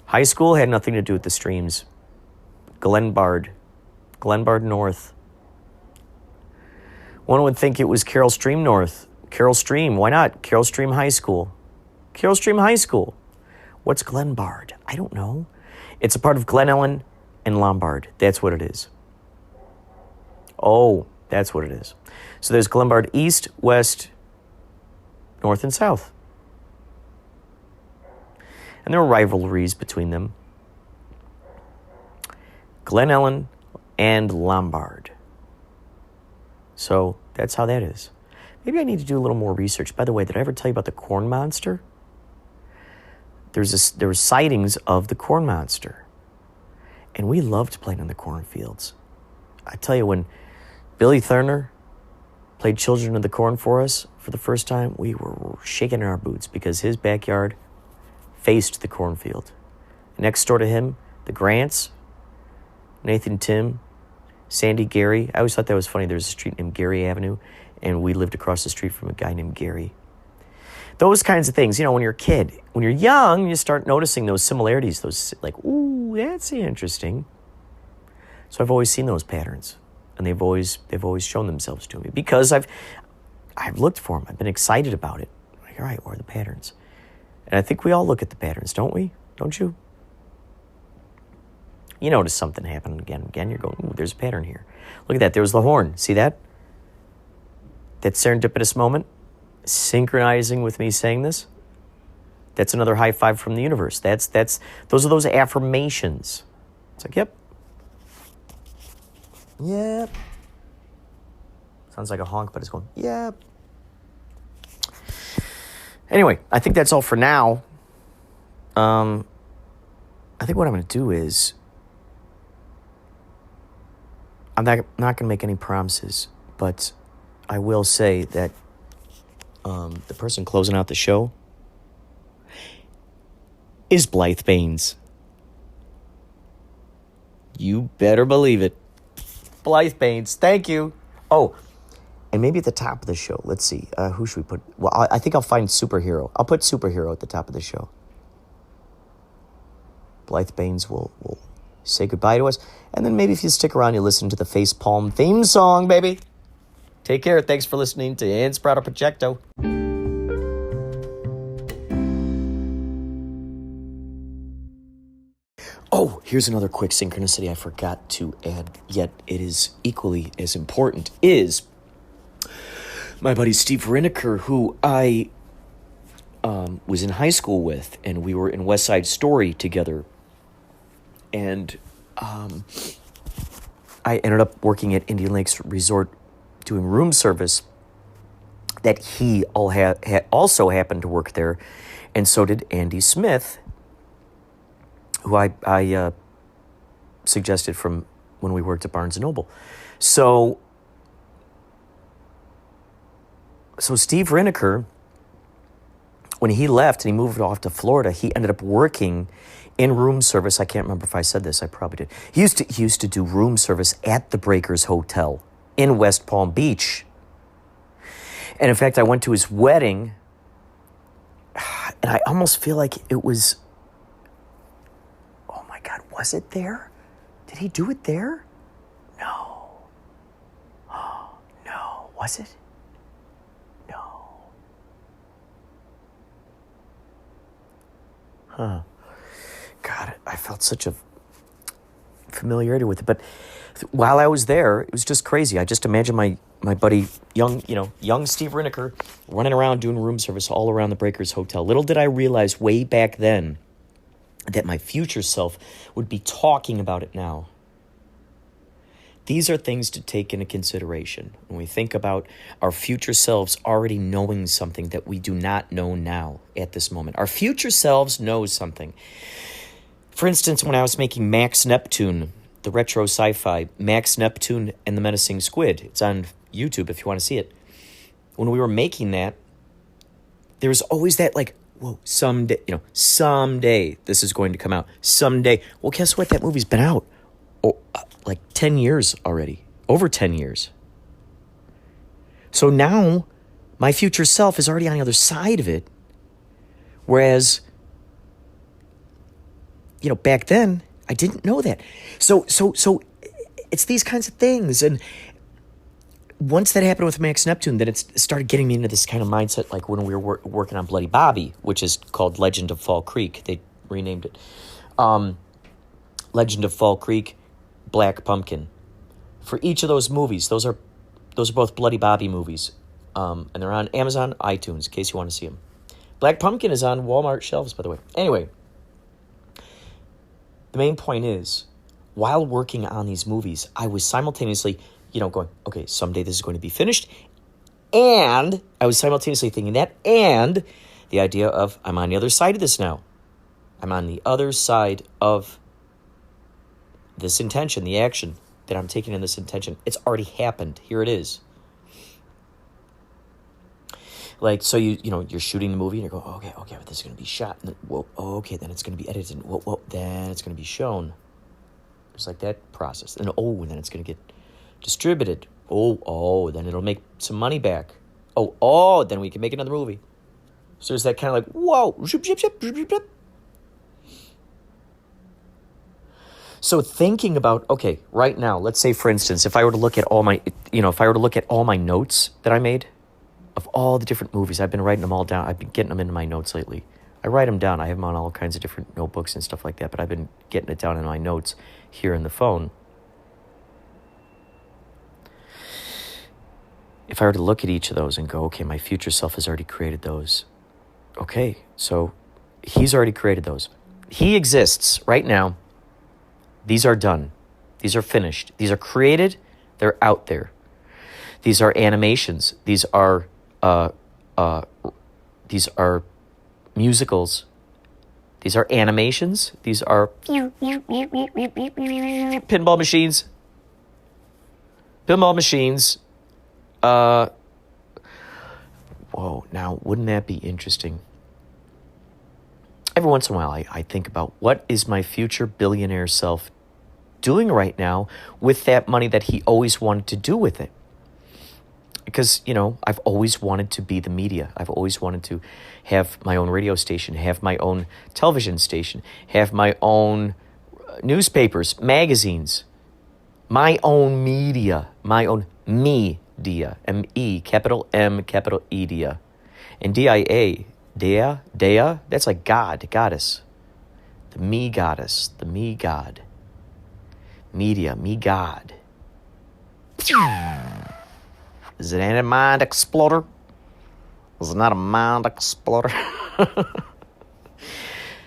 High school had nothing to do with the streams. Glenbard North. One would think it was Carroll Stream North. Carroll Stream, why not? Carroll Stream High School. Carroll Stream High School. What's Glenbard? I don't know. It's a part of Glen Ellen and Lombard. That's what it is. Oh, that's what it is. So there's Glenbard East, West, North, and South. And there were rivalries between them. Glen Ellen and Lombard. So that's how that is. Maybe I need to do a little more research. By the way, did I ever tell you about the corn monster? There were sightings of the corn monster. And we loved playing in the cornfields. I tell you, when Billy Thurner played Children of the Corn for us for the first time, we were shaking in our boots because his backyard faced the cornfield. Next door to him, the Grants, Nathan Tim, Sandy Gary. I always thought that was funny. There's a street named Gary Avenue, and we lived across the street from a guy named Gary. Those kinds of things, when you're a kid, when you're young, you start noticing those similarities, those like, ooh, that's interesting. So I've always seen those patterns, and they've always shown themselves to me because I've looked for them. I've been excited about it. Like, all right, what are the patterns? And I think we all look at the patterns, don't we? Don't you? You notice something happening again and again. You're going, ooh, there's a pattern here. Look at that. There was the horn. See that? That serendipitous moment? Synchronizing with me saying this? That's another high five from the universe. Those are those affirmations. It's like, yep. Yep. Sounds like a honk, but it's going, yep. Anyway, I think that's all for now. I think what I'm going to do is I'm not going to make any promises, but I will say that the person closing out the show is Blythe Baines. You better believe it. Blythe Baines, thank you. Oh, and maybe at the top of the show, let's see, who should we put? Well, I think I'll find Superhero. I'll put Superhero at the top of the show. Blythe Baines will say goodbye to us. And then maybe if you stick around, you listen to the Facepalm theme song, baby. Take care. Thanks for listening to Inspirado Projecto. Oh, here's another quick synchronicity I forgot to add, yet it is equally as important, is my buddy Steve Riniker, who I was in high school with, and we were in West Side Story together. And I ended up working at Indian Lakes Resort doing room service that he also happened to work there, and so did Andy Smith, who I suggested from when we worked at Barnes & Noble. So Steve Riniker, when he left and he moved off to Florida, he ended up working in room service. I can't remember if I said this. I probably did. He used to do room service at the Breakers Hotel in West Palm Beach. And in fact, I went to his wedding, and I almost feel like it was, oh my God, was it there? Did he do it there? No. Oh, no. Was it? No. Huh. God, I felt such a familiarity with it. But while I was there, it was just crazy. I just imagine my buddy, young Steve Rineker, running around doing room service all around the Breakers Hotel. Little did I realize way back then that my future self would be talking about it now. These are things to take into consideration when we think about our future selves already knowing something that we do not know now at this moment. Our future selves know something. For instance, when I was making Max Neptune, the retro sci-fi, Max Neptune and the Menacing Squid, it's on YouTube if you want to see it. When we were making that, there was always that like, whoa, someday this is going to come out. Someday. Well, guess what? That movie's been out. Like 10 years already, over 10 years. So now my future self is already on the other side of it. Whereas, back then I didn't know that. So it's these kinds of things. And once that happened with Max Neptune, then it started getting me into this kind of mindset, like when we were working on Bloody Bobby, which is called Legend of Fall Creek. They renamed it. Legend of Fall Creek, Black Pumpkin. For each of those movies, those are both Bloody Bobby movies, and they're on Amazon, iTunes, in case you want to see them. Black Pumpkin is on Walmart shelves, by the way. Anyway, the main point is, while working on these movies, I was simultaneously, going, okay, someday this is going to be finished, and I was simultaneously thinking that, and the idea of, I'm on the other side of this now. I'm on the other side of this intention, the action that I'm taking in this intention. It's already happened. Here it is. Like, so you're shooting the movie and you go, okay, but this is going to be shot. And then, okay, then it's going to be edited. Then it's going to be shown. It's like that process. And then it's going to get distributed. Then it'll make some money back. Then we can make another movie. So there's that kind of like, whoa, zip, zip, zip, zip, zip. So thinking about, okay, right now, let's say, for instance, if I were to look at all my notes that I made of all the different movies, I've been writing them all down. I've been getting them into my notes lately. I write them down. I have them on all kinds of different notebooks and stuff like that, but I've been getting it down in my notes here in the phone. If I were to look at each of those and go, okay, my future self has already created those. Okay, so he's already created those. He exists right now. These are done. These are finished. These are created. They're out there. These are animations. These are musicals. These are animations. These are pinball machines. Now, wouldn't that be interesting? Every once in a while, I think about what is my future billionaire self doing right now with that money that he always wanted to do with it. Because, I've always wanted to be the media. I've always wanted to have my own radio station, have my own television station, have my own newspapers, magazines, my own media, my own me-dia, M-E, capital M, capital E-dia. And D-I-A, Dea, that's like God, goddess. The me goddess, the me God. Media, me God. Is it a mind exploder? Is it not a mind exploder?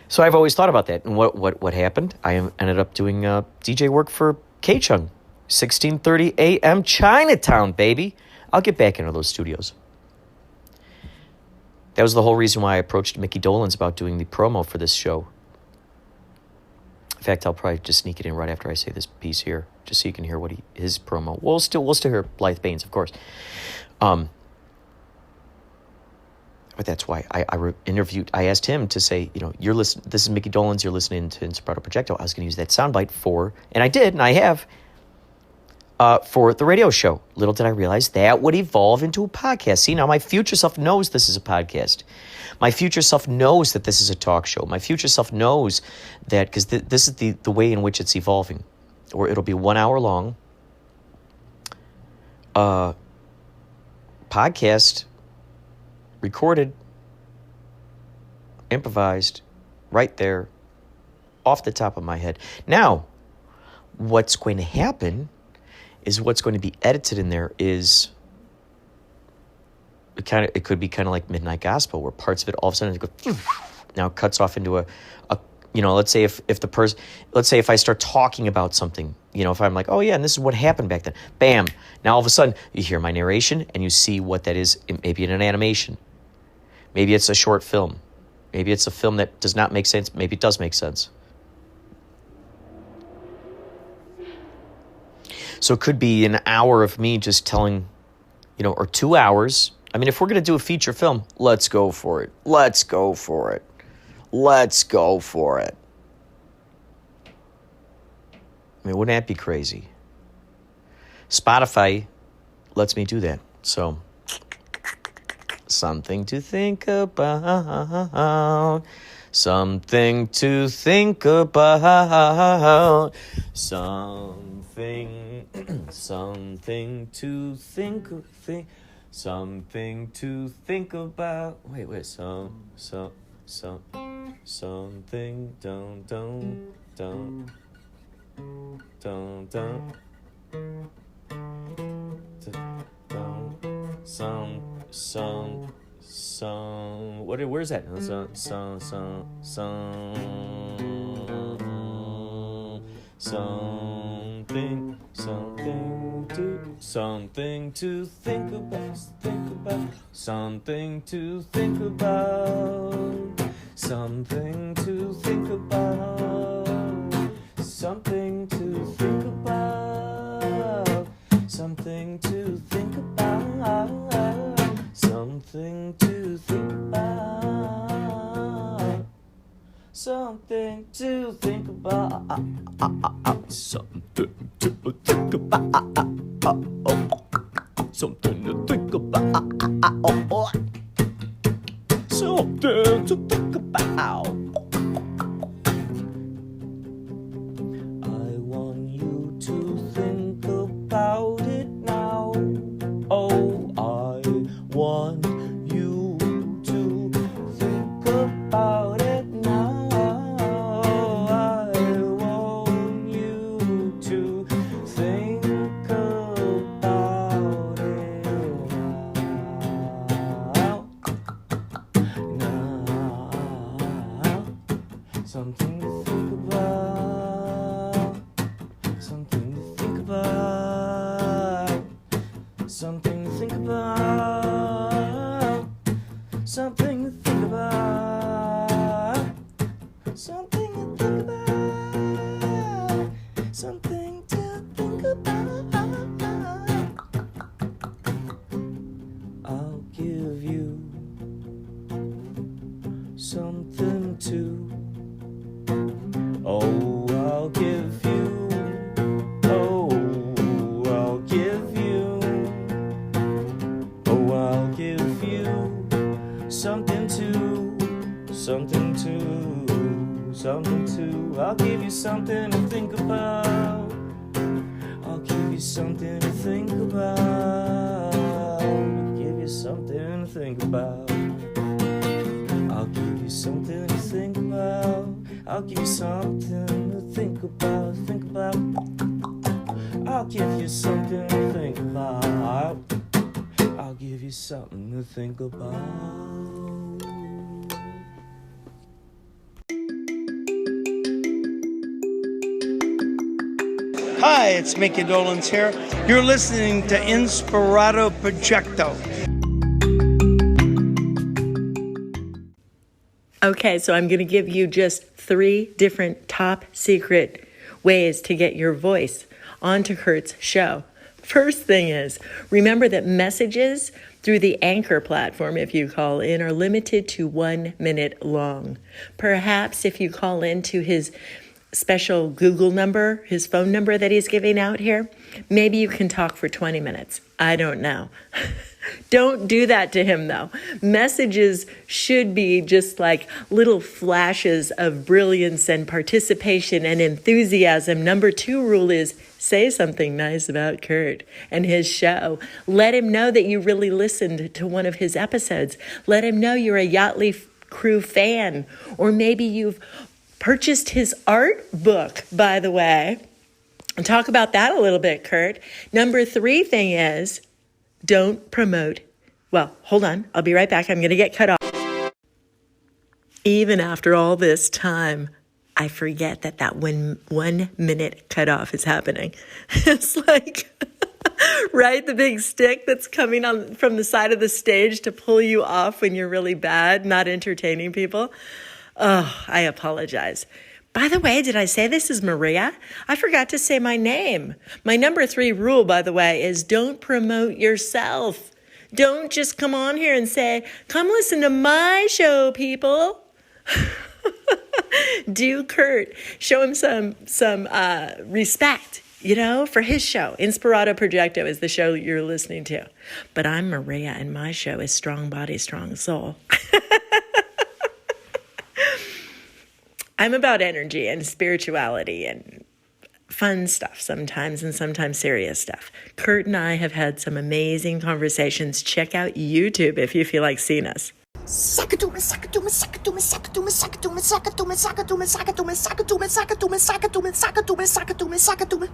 So I've always thought about that. And what happened? I ended up doing DJ work for K-Chung. 16:30 a.m. Chinatown, baby. I'll get back into those studios. That was the whole reason why I approached Mickey Dolenz about doing the promo for this show. In fact, I'll probably just sneak it in right after I say this piece here, just so you can hear what his promo. We'll still hear Blythe Baines, of course. But that's why I interviewed. I asked him to say, you're listening. This is Mickey Dolenz. You're listening to Inspirado Projecto. I was going to use that soundbite and I did, and I have. For the radio show. Little did I realize that would evolve into a podcast. See, now my future self knows this is a podcast. My future self knows that this is a talk show. My future self knows that, because this is the way in which it's evolving, or it'll be 1 hour long. Podcast, recorded, improvised, right there, off the top of my head. Now, what's going to happen is what's going to be edited in there is it could be kind of like Midnight Gospel, where parts of it all of a sudden it goes, now it cuts off into a let's say if I start talking about something, if I'm like, oh yeah, and this is what happened back then, bam, now all of a sudden you hear my narration and you see what that is, maybe in an animation, maybe it's a short film, maybe it's a film that does not make sense, maybe it does make sense. So it could be an hour of me just telling, or 2 hours. I mean, if we're going to do a feature film, let's go for it. Let's go for it. Let's go for it. I mean, wouldn't that be crazy? Spotify lets me do that. So, something to think about. Something to think about. Something to think about. Wait, something, don't, where's that? Something to think about, something to think about, something to think about, something to think about, something to think about, something to think about, something to think about, something to think about, something to think about, something to think about. I want you to think about it now. Oh, I want you to think about it now. I want you to think about it now. Something to think about. Something to think about. Something to think about. Something to think about. Something to think about. Something to think about. I'll give you something to. Oh, I'll give you. Oh, I'll give you. Oh, I'll give you something to. Something to. Something to. I'll give you something to think about. I'll give you something to think about. I'll give you something to think about. I'll give you something to think about. I'll give you something to think about. Think about. I'll give you something to think about. I'll give you something to think about. Hi, it's Mickey Dolenz here. You're listening to Inspirado Projecto. Okay, so I'm going to give you just 3 different top secret ways to get your voice onto Kurt's show. First thing is, remember that messages through the Anchor platform, if you call in, are limited to 1 minute long. Perhaps if you call into his special Google number, his phone number that he's giving out here, maybe you can talk for 20 minutes. I don't know. Don't do that to him, though. Messages should be just like little flashes of brilliance and participation and enthusiasm. Number 2 rule is say something nice about Kurt and his show. Let him know that you really listened to one of his episodes. Let him know you're a Yachtley crew fan, or maybe you've purchased his art book, by the way. And talk about that a little bit, Kurt. Number 3 thing is don't promote. Well, hold on. I'll be right back. I'm going to get cut off. Even after all this time, I forget that 1 minute cutoff is happening. It's like, right? The big stick that's coming on from the side of the stage to pull you off when you're really bad, not entertaining people. Oh, I apologize. By the way, did I say this is Maria? I forgot to say my name. My number 3 rule, by the way, is don't promote yourself. Don't just come on here and say, come listen to my show, people. Do Kurt, show him some respect, for his show. Inspirado Projecto is the show you're listening to. But I'm Maria, and my show is Strong Body, Strong Soul. I'm about energy and spirituality and fun stuff sometimes, and sometimes serious stuff. Kurt and I have had some amazing conversations. Check out YouTube if you feel like seeing us. Suck it to me, suck it to me, suck it to me, suck it to me, suck it to me, suck it to me, suck it to me, suck it to me, suck it to me, suck it to me, suck it to me, suck it to me, suck it to me, suck it to me.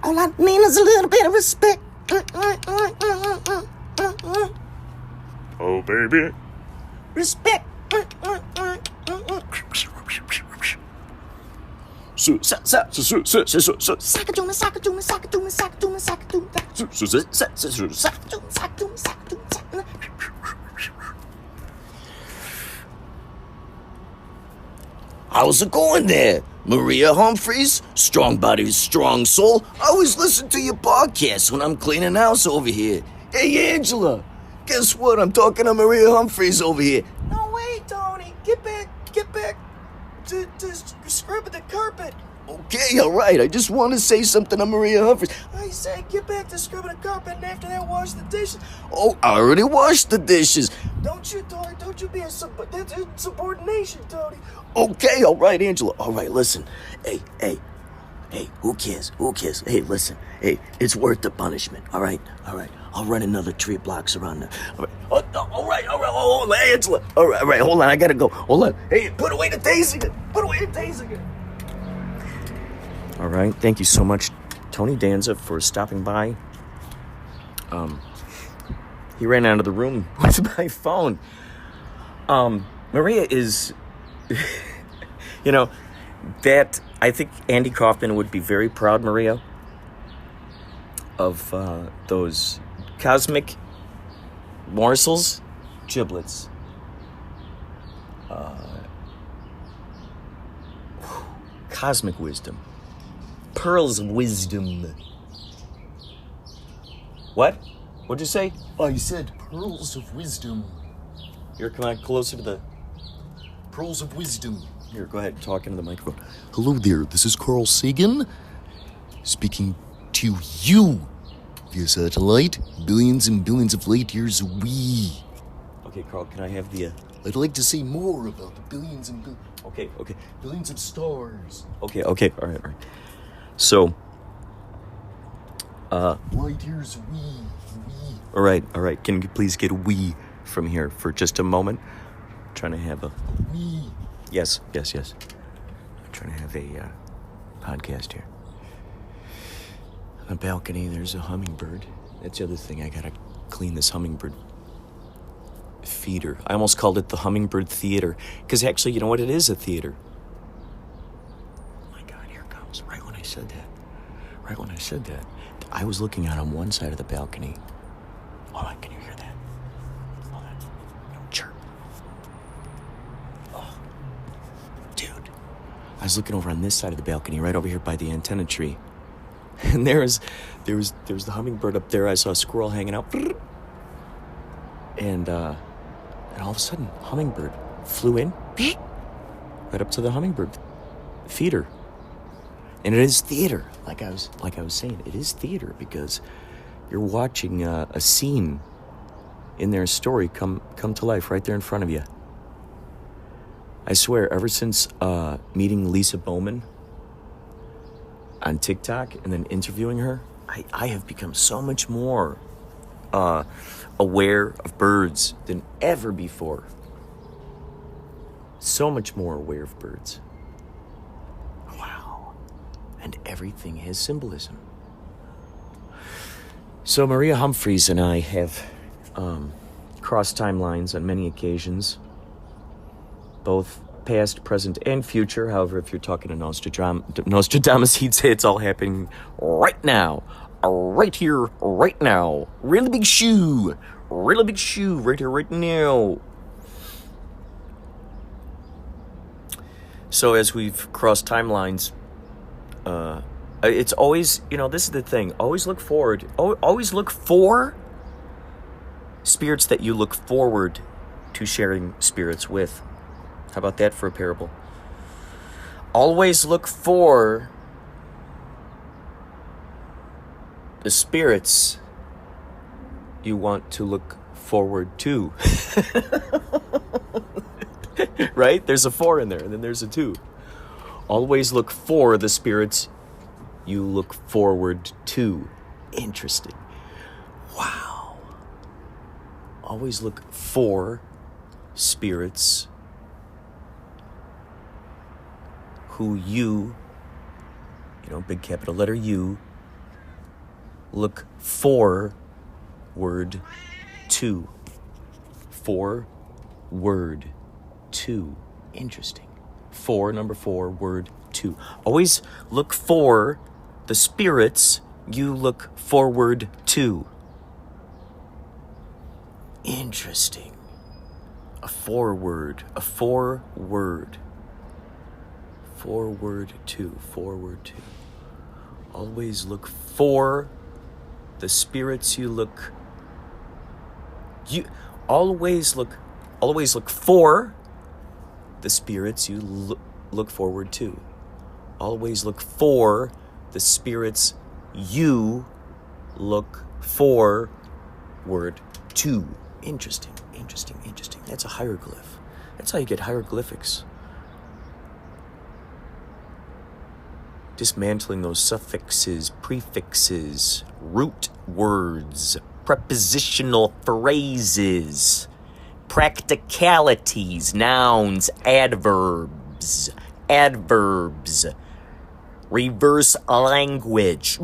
All I need is a little bit of respect. Oh, baby. Respect. Suck Suck it to me, suck it to me, suck it to me, suck it to me, suck it to me, suck it to me, suck it to me, suck it to me, suck it to me, suck it to me. How's it going there? Maria Humphreys, Strong Body, Strong Soul. I always listen to your podcast when I'm cleaning house over here. Hey, Angela, guess what? I'm talking to Maria Humphreys over here. No way, Tony. Get back to scrubbing the carpet. Okay, all right. I just want to say something to Maria Humphreys. I said get back to scrubbing the carpet, and after that, wash the dishes. Oh, I already washed the dishes. Don't you, Tony? Don't you be that's insubordination, Tony. Okay, all right, Angela. All right, listen. Hey, who cares? Hey, listen. Hey, it's worth the punishment, all right? I'll run another 3 blocks around there. All right. Oh, Angela. All right, hold on. I gotta go. Hold on. Hey, put away the taser. All right, thank you so much, Tony Danza, for stopping by. He ran out of the room with my phone. Maria is, that I think Andy Kaufman would be very proud, Maria, of those cosmic morsels, giblets. Cosmic wisdom. Pearls of wisdom. What? What'd you say? I said pearls of wisdom. Here, come on, closer to the... Pearls of wisdom. Here, go ahead, talk into the microphone. Hello there, this is Carl Sagan, speaking to you via satellite, billions and billions of light years away. Okay, Carl, can I have the... I'd like to say more about the billions and Okay. billions of stars. Okay, all right. So, light years away. all right. Can you please get a wee from here for just a moment? I'm trying to have a... Wee. Yes. I'm trying to have a podcast here. On the balcony, there's a hummingbird. That's the other thing. I gotta clean this hummingbird feeder. I almost called it the Hummingbird Theater, because actually, you know what? It is a theater. Oh my God, here it comes. Right when I said that. I was looking out on one side of the balcony. Hold on, can you hear that? Hold on. Don't chirp. Oh, dude. I was looking over on this side of the balcony, right over here by the antenna tree. And there was the hummingbird up there. I saw a squirrel hanging out. And all of a sudden, hummingbird flew in, right up to the hummingbird feeder. And it is theater, like I was saying, it is theater because you're watching a scene in their story come to life right there in front of you. I swear, ever since meeting Lisa Bowman on TikTok and then interviewing her, I have become so much more aware of birds than ever before. So much more aware of birds. Wow. And everything has symbolism. So Maria Humphreys and I have crossed timelines on many occasions, both past, present, and future. However, if you're talking to Nostradamus, he'd say it's all happening right now. Right here, right now. Really big shoe, right here, right now. So as we've crossed timelines, it's always, this is the thing. Always look forward. Always look for spirits that you look forward to sharing spirits with. How about that for a parable? Always look for the spirits you want to look forward to. Right? There's a 4 in there, and then there's a 2. Always look for the spirits you look forward to. Interesting. Wow. Always look for spirits who you, big capital letter U, look forward to. Forward to. Interesting. 4, number 4, word 2. Always look for the spirits you look forward to. Interesting. A 4-word. Forward to. Always look for the spirits you look. Always look for the spirits you look forward to. Always look for the spirits you look forward to. Interesting. That's a hieroglyph. That's how you get hieroglyphics. Dismantling those suffixes, prefixes, root words, prepositional phrases, practicalities, nouns, adverbs, reverse language,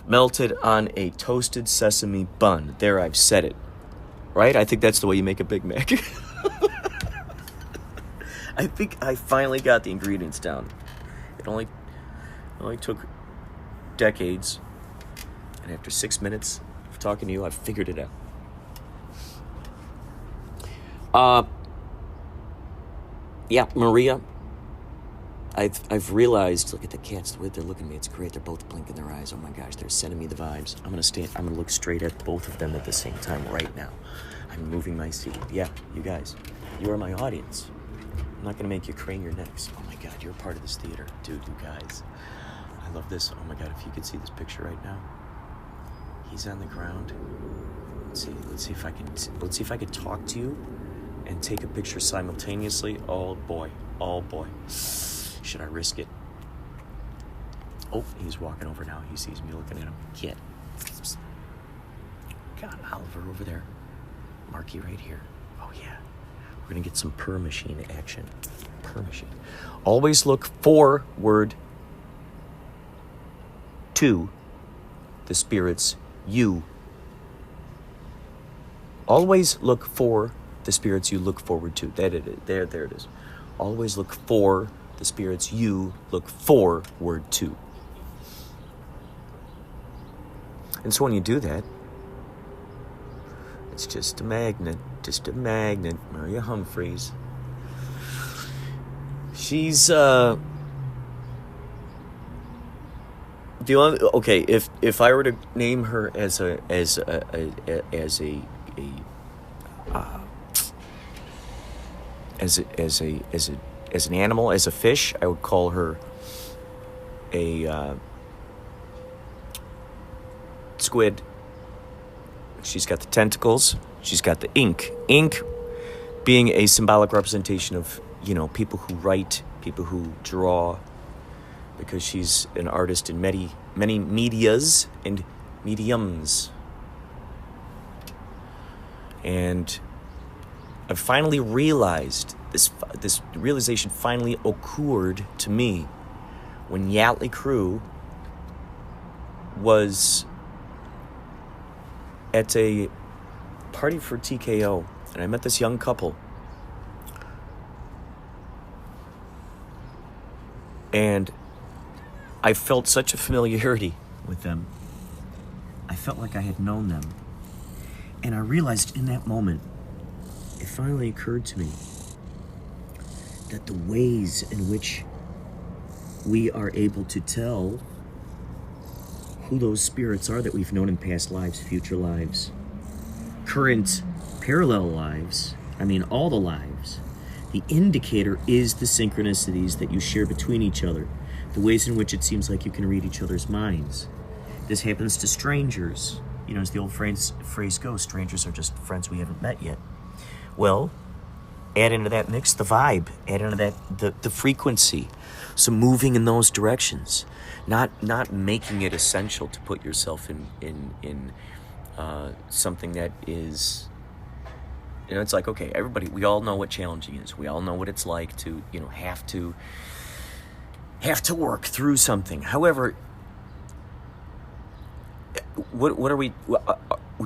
melted on a toasted sesame bun. There, I've said it. Right? I think that's the way you make a Big Mac. I think I finally got the ingredients down. It only took decades. And after 6 minutes of talking to you, I've figured it out. Yeah, Maria. I've realized, look at the cats, the way they're looking at me, it's great. They're both blinking their eyes. Oh my gosh, they're sending me the vibes. I'm gonna look straight at both of them at the same time right now. I'm moving my seat. Yeah, you guys, you are my audience. I'm not gonna make you crane your necks. Oh my god, you're a part of this theater. Dude, you guys. I love this. Oh my god, if you could see this picture right now. He's on the ground. Let's see if I can talk to you and take a picture simultaneously. Oh boy. Should I risk it? Oh, he's walking over now. He sees me looking at him. Get. Got Oliver over there. Marky right here. Oh, yeah. We're going to get some purr machine action. Purr machine. Always look forward to the spirits you. Always look for the spirits you look forward to. There it is. Always look for the spirits you look forward to. And so when you do that, it's just a magnet. Maria Humphreys. She's okay, if I were to name her as an animal, as a fish, I would call her a squid. She's got the tentacles. She's got the ink. Ink being a symbolic representation of, people who write, people who draw, because she's an artist in many medias and mediums. And I finally realized, this realization finally occurred to me when Yachtley crew was at a party for TKO, and I met this young couple. And I felt such a familiarity with them. I felt like I had known them. And I realized in that moment, it finally occurred to me that the ways in which we are able to tell who those spirits are that we've known in past lives, future lives, current parallel lives, all the lives, the indicator is the synchronicities that you share between each other, the ways in which it seems like you can read each other's minds. This happens to strangers. As the old phrase goes, strangers are just friends we haven't met yet. Well, add into that mix the vibe, add into that the frequency. So moving in those directions, not making it essential to put yourself in something that is, it's like, okay, everybody, we all know what challenging is. We all know what it's like to, have to work through something. However, what are we?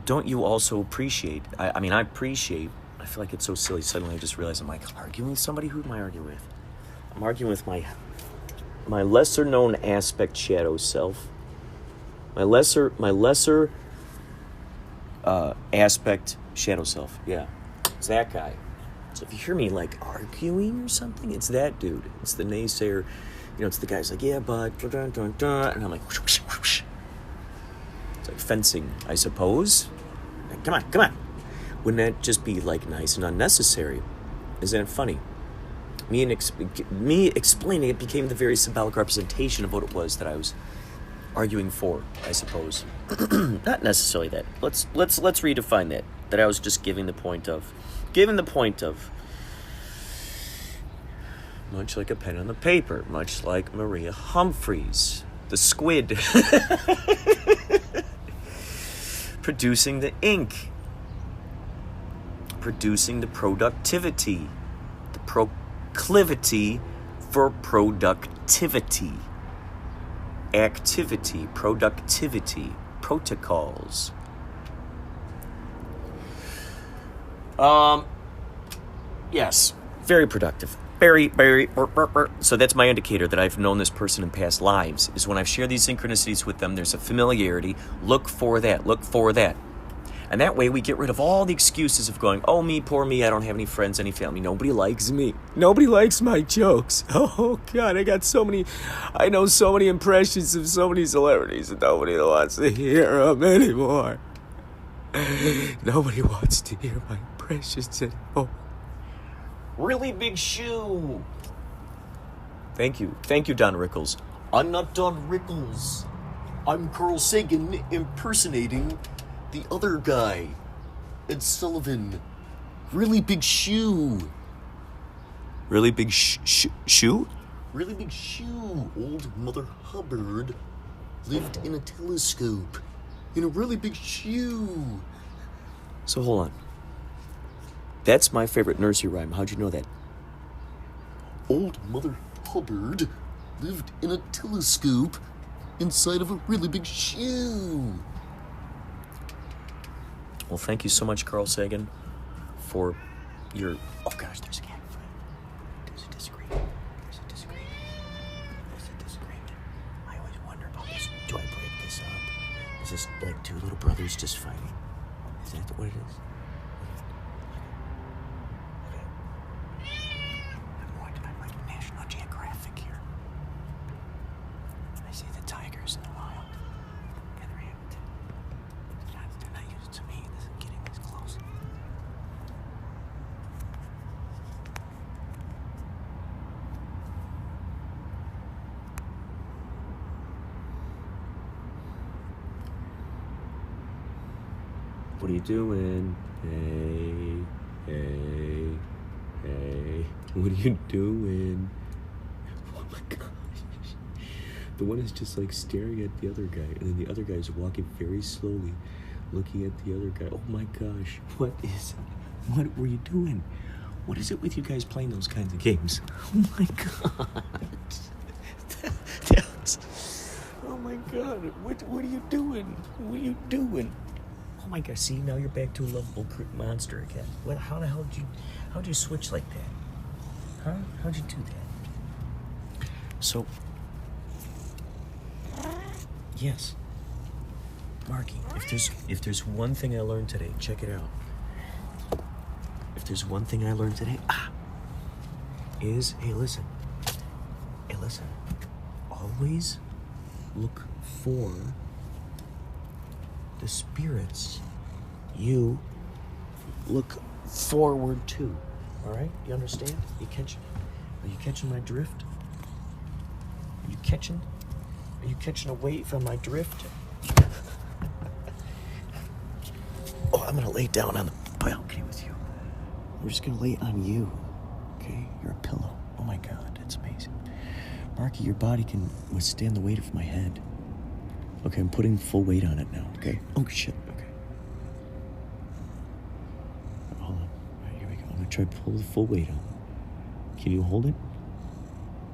Don't you also appreciate? I appreciate. I feel like it's so silly. Suddenly, I just realized I'm arguing with somebody. Who am I arguing with? I'm arguing with my lesser known aspect shadow self. My lesser aspect shadow self. Yeah, it's that guy. So if you hear me arguing or something, it's that dude. It's the naysayer. It's the guy who's like, yeah, but dun, dun, dun, and I'm like, whoosh, whoosh, whoosh. It's like fencing, I suppose. Come on. Wouldn't that just be nice and unnecessary? Isn't it funny? Me explaining it became the very symbolic representation of what it was that I was arguing for, I suppose. Not necessarily that. Let's redefine that. That I was just giving the point of, much like a pen on the paper, much like Maria Humphreys, the squid, producing the ink, producing the productivity, the proclivity for productivity, activity, productivity, protocols. Yes, very productive. Very. So that's my indicator that I've known this person in past lives, is when I've shared these synchronicities with them, there's a familiarity. Look for that. And that way we get rid of all the excuses of going, oh, me, poor me, I don't have any friends, any family. Nobody likes me. Nobody likes my jokes. Oh, God, I know so many impressions of so many celebrities, and nobody wants to hear them anymore. Nobody wants to hear my impressions anymore. Really big shoe. Thank you, Don Rickles. I'm not Don Rickles. I'm Carl Sagan impersonating the other guy, Ed Sullivan. Really big shoe. Really big shoe? Really big shoe. Old Mother Hubbard lived in a telescope in a really big shoe. So hold on. That's my favorite nursery rhyme. How'd you know that? Old Mother Hubbard lived in a telescope inside of a really big shoe. Well, thank you so much, Carl Sagan, for your... Oh, gosh, there's a cat. There's a disagreement. I always wonder about this. Do I break this up? Is this like two little brothers just fighting? Is that what it is? I'm like National Geographic here. I see the tigers in the wild. And they're not used to me. This is getting this close. What are you doing? Hey. What are you doing? Oh my gosh. The one is just like staring at the other guy, and then the other guy is walking very slowly, looking at the other guy. Oh my gosh, what were you doing? What is it with you guys playing those kinds of games? Oh my God. Oh my God, what are you doing? What are you doing? Oh my gosh, see, now you're back to a lovable monster again. How the hell how'd you switch like that? Huh? How'd you do that? So, yes. Marky, if there's one thing I learned today, check it out. If there's one thing I learned today, is, hey listen, always look for the spirits you look forward to. All right? You understand? Are you catching my drift? Are you catching a wave on my drift? Oh, I'm gonna lay down on the balcony with you. We're just gonna lay on you. Okay? You're a pillow. Oh my God, that's amazing. Marky, your body can withstand the weight of my head. Okay, I'm putting full weight on it now, okay? Oh, shit, okay. Hold on. All right, here we go. I'm gonna try to pull the full weight on. Can you hold it?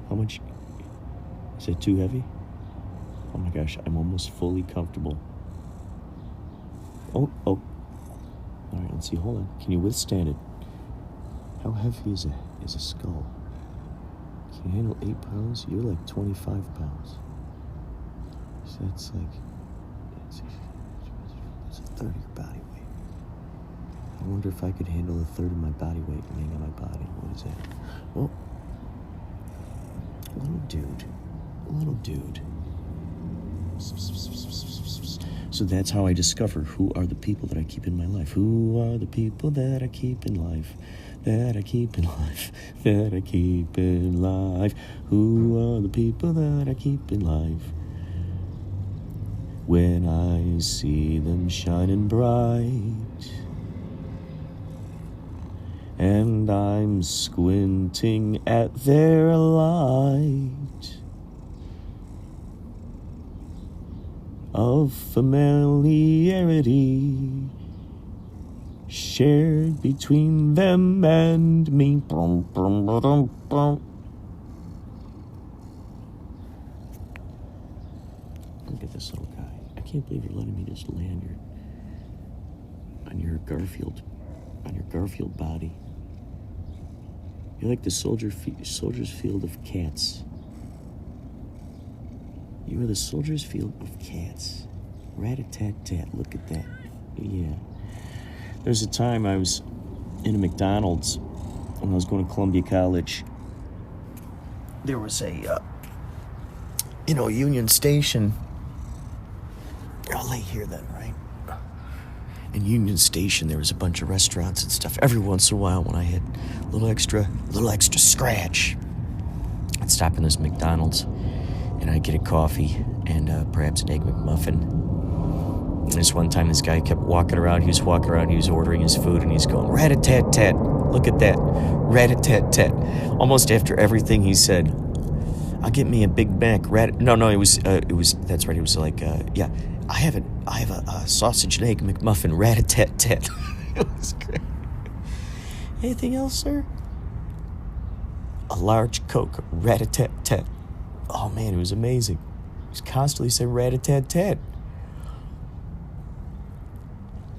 How much? Is it too heavy? Oh my gosh, I'm almost fully comfortable. Oh. All right, let's see, hold on. Can you withstand it? How heavy is a skull? Can you handle 8 pounds? You're like 25 pounds. So that's like, it's a third of your body weight. I wonder if I could handle a third of my body weight laying on my body. What is that? Well, little dude. So that's how I discover who are the people that I keep in my life. Who are the people that I keep in life? That I keep in life. That I keep in life. Who are the people that I keep in life? When I see them shining bright, and I'm squinting at their light of familiarity shared between them and me. Look at this little guy. I can't believe you're letting me just lay on your Garfield body. You're like the soldier's field of cats. You are the soldier's field of cats. Rat-a-tat-tat. Look at that. Yeah. There's a time I was in a McDonald's when I was going to Columbia College. There was a, Union Station. I'll lay here then, right? In Union Station, there was a bunch of restaurants and stuff. Every once in a while, when I had a little extra scratch, I'd stop in this McDonald's, and I'd get a coffee and perhaps an Egg McMuffin. And this one time, this guy kept walking around. He was ordering his food, and he's going, rat-a-tat-tat. Look at that. Rat-a-tat-tat. Almost after everything he said, I'll get me a Big Mac. It was that's right. It was like, yeah, I have a sausage and egg McMuffin. Rat-a-tat-tat. It was great. Anything else, sir? A large Coke. Rat-a-tat-tat. Oh, man, it was amazing. He was constantly saying rat-a-tat-tat.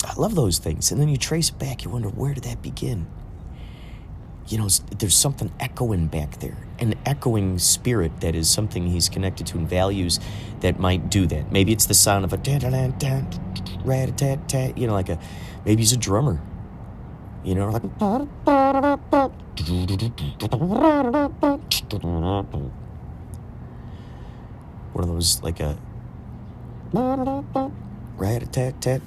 I love those things. And then you trace it back. You wonder, where did that begin? You know, there's something echoing back there. An echoing spirit that is something he's connected to and values that might do that. Maybe it's the sound of a rat-a-tat-tat, you know, maybe he's a drummer. You know, like one of those, like a rat-a-tat-tat.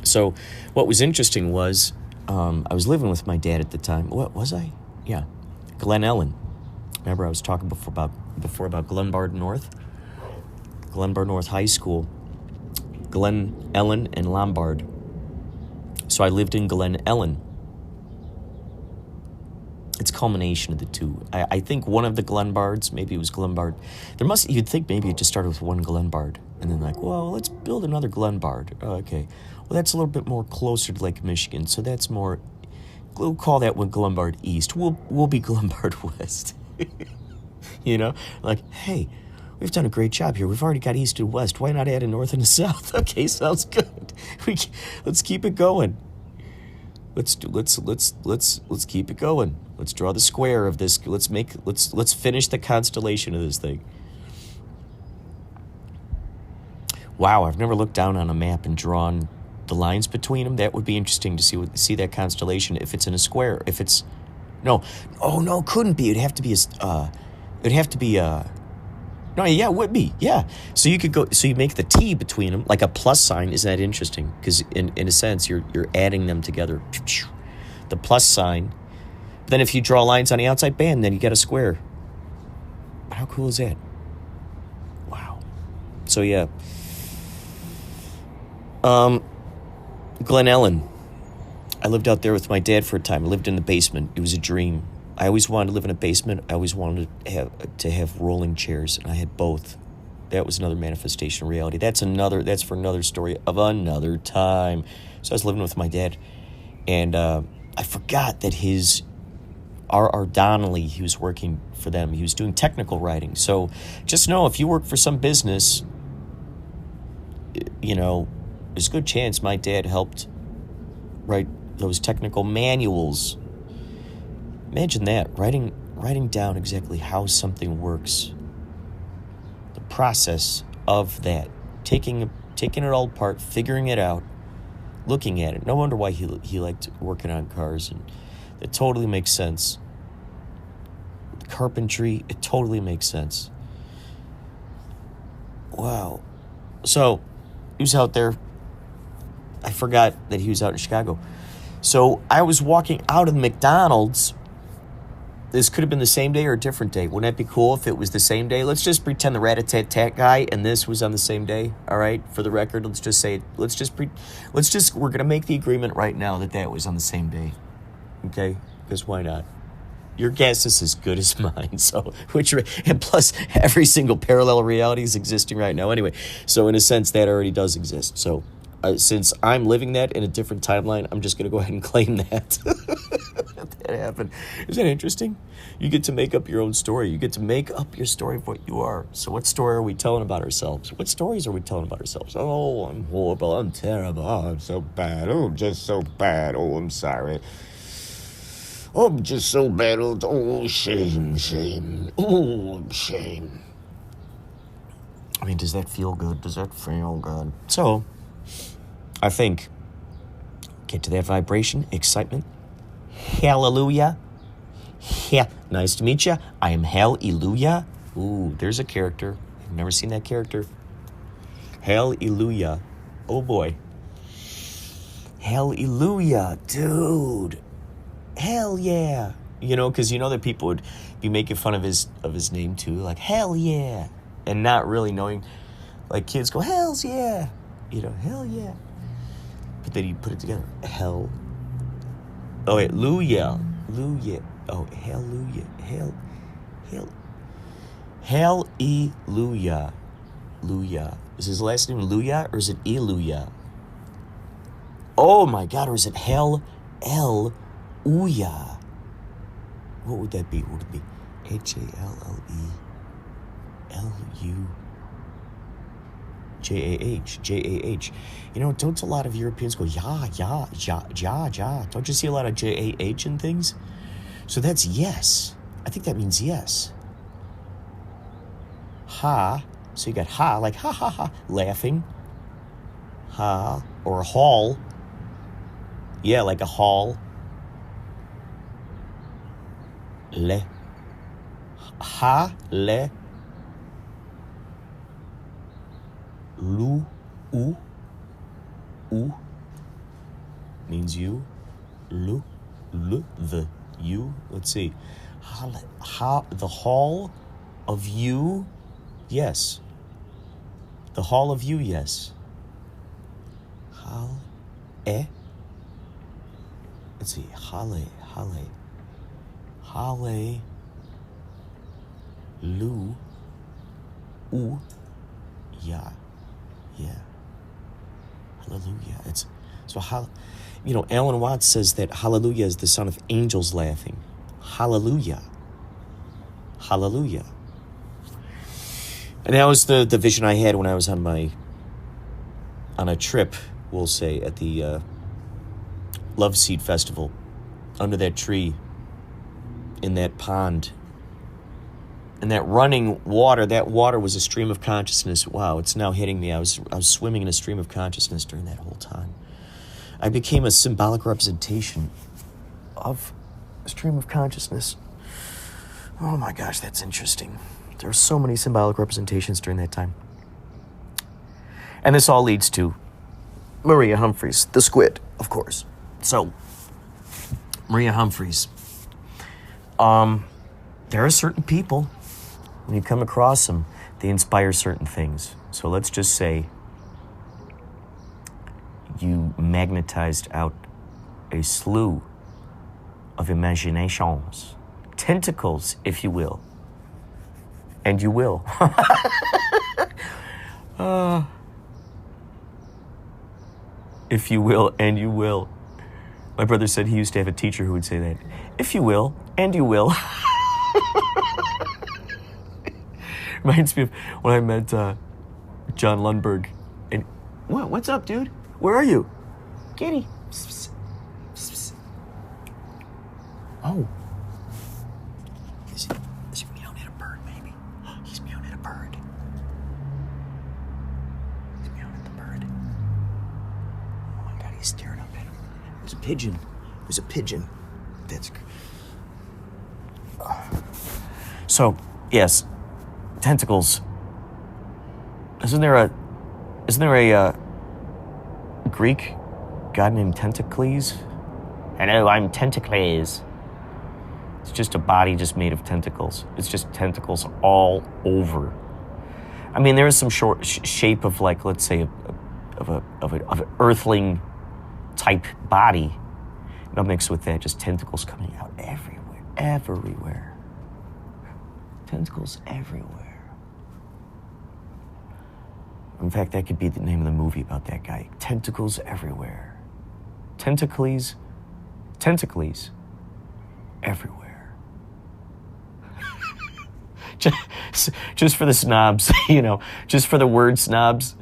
So what was interesting was I was living with my dad at the time. What was I? Yeah. Glen Ellen. Remember I was talking before about Glenbard North High School. Glen Ellen and Lombard. So I lived in Glen Ellen. it's culmination of the two. I think one of the Glenbards, maybe it was Glenbard. You'd think maybe it just started with one Glenbard, and then like, well, let's build another Glenbard. Oh, okay, well, that's a little bit more closer to Lake Michigan, so that's more. We'll call that one Glenbard East. We'll be Glenbard West. You know, like, hey, we've done a great job here. We've already got East and West. Why not add a North and a South? Okay, sounds good. Let's keep it going. Let's keep it going. Let's draw the square of this. Let's finish the constellation of this thing. Wow, I've never looked down on a map and drawn the lines between them. That would be interesting to see that constellation if it's in a square. If it's no, couldn't be. It'd have to be no, yeah, it would be, yeah. So you could go. So you make the T between them like a plus sign. Isn't that interesting? Because in a sense, you're adding them together. The plus sign. But then if you draw lines on the outside band, then you get a square. How cool is that? Wow. So yeah. Glen Ellen. I lived out there with my dad for a time. I lived in the basement. It was a dream. I always wanted to live in a basement. I always wanted to have rolling chairs, and I had both. That was another manifestation of reality. That's for another story of another time. So I was living with my dad, and I forgot that R.R. Donnelly, he was working for them. He was doing technical writing. So just know if you work for some business, you know, there's a good chance my dad helped write those technical manuals. Imagine that, writing down exactly how something works. The process of that, taking it all apart, figuring it out, looking at it. No wonder why he liked working on cars, and it totally makes sense. The carpentry, it totally makes sense. Wow. So, he was out there. I forgot that he was out in Chicago. So, I was walking out of the McDonald's. This could have been the same day or a different day. Wouldn't that be cool if it was the same day? Let's just pretend the rat-a-tat-tat guy and this was on the same day. All right, for the record, let's just say we're gonna make the agreement right now that was on the same day. Okay, because why not? Your guess is as good as mine. So, and plus every single parallel reality is existing right now anyway. So in a sense, that already does exist. So since I'm living that in a different timeline, I'm just gonna go ahead and claim that. That happened. Isn't that interesting? You get to make up your own story. You get to make up your story of what you are. So what story are we telling about ourselves? What stories are we telling about ourselves? Oh, I'm horrible. I'm terrible. Oh, I'm so bad. Oh, I'm just so bad. Oh, I'm sorry. Oh, I'm just so bad. Oh, shame. Oh, shame. I mean, does that feel good? Does that feel good? So, I think, get to that vibration, excitement. Hallelujah. Nice to meet you. I am Hallelujah. Ooh, there's a character. I've never seen that character. Hallelujah. Oh boy. Hallelujah, dude. Hell yeah. You know, because you know that people would be making fun of his name too, like hell yeah, and not really knowing. Like kids go hells yeah, you know, hell yeah. But then you put it together, hell. Oh wait, Luya. Oh, hallelujah. Hallelujah. Luya. Is his last name Luya or is it Eluya? Oh my God, or is it Uya? What would that be? What would it be? JalleluJah. You know, don't a lot of Europeans go, ja. Don't you see a lot of JAH in things? So that's yes. I think that means yes. Ha. So you got ha, like ha, laughing. Ha. Or a hall. Yeah, like a hall. Le. Ha, le. Lu, u means you. Lu, the you. Let's see. The hall of you. Yes. The hall of you. Yes. Let's see. Hale. Hallelujah. Yeah. Hallelujah. It's so Alan Watts says that hallelujah is the sound of angels laughing. Hallelujah. Hallelujah. And that was the vision I had when I was on a trip, we'll say, at the Love Seed Festival, under that tree, in that pond. And that running water, that water was a stream of consciousness. Wow, it's now hitting me. I was swimming in a stream of consciousness during that whole time. I became a symbolic representation of a stream of consciousness. Oh my gosh, that's interesting. There are so many symbolic representations during that time. And this all leads to Maria Humphreys, the squid, of course. So, Maria Humphreys. There are certain people, when you come across them, they inspire certain things. So let's just say you magnetized out a slew of imaginations, tentacles, if you will. And you will. If you will, and you will. My brother said he used to have a teacher who would say that. If you will, and you will. Reminds me of when I met John Lundberg. And what's up, dude? Where are you? Kitty. Oh. Is he meowing at a bird, maybe? He's meowing at a bird. He's meowing at the bird. Oh my God, he's staring up at him. There's a pigeon. There's a pigeon. That's... So, yes, tentacles. Isn't there a Greek god named Tentacles? Hello, I'm Tentacles. It's just a body just made of tentacles. It's just tentacles all over. I mean, there is some short shape of, like, let's say, of an earthling type body. Now mixed with that, just tentacles coming out everywhere. Tentacles everywhere. In fact, that could be the name of the movie about that guy. Tentacles everywhere. Tentacles everywhere. Just for the snobs, just for the word snobs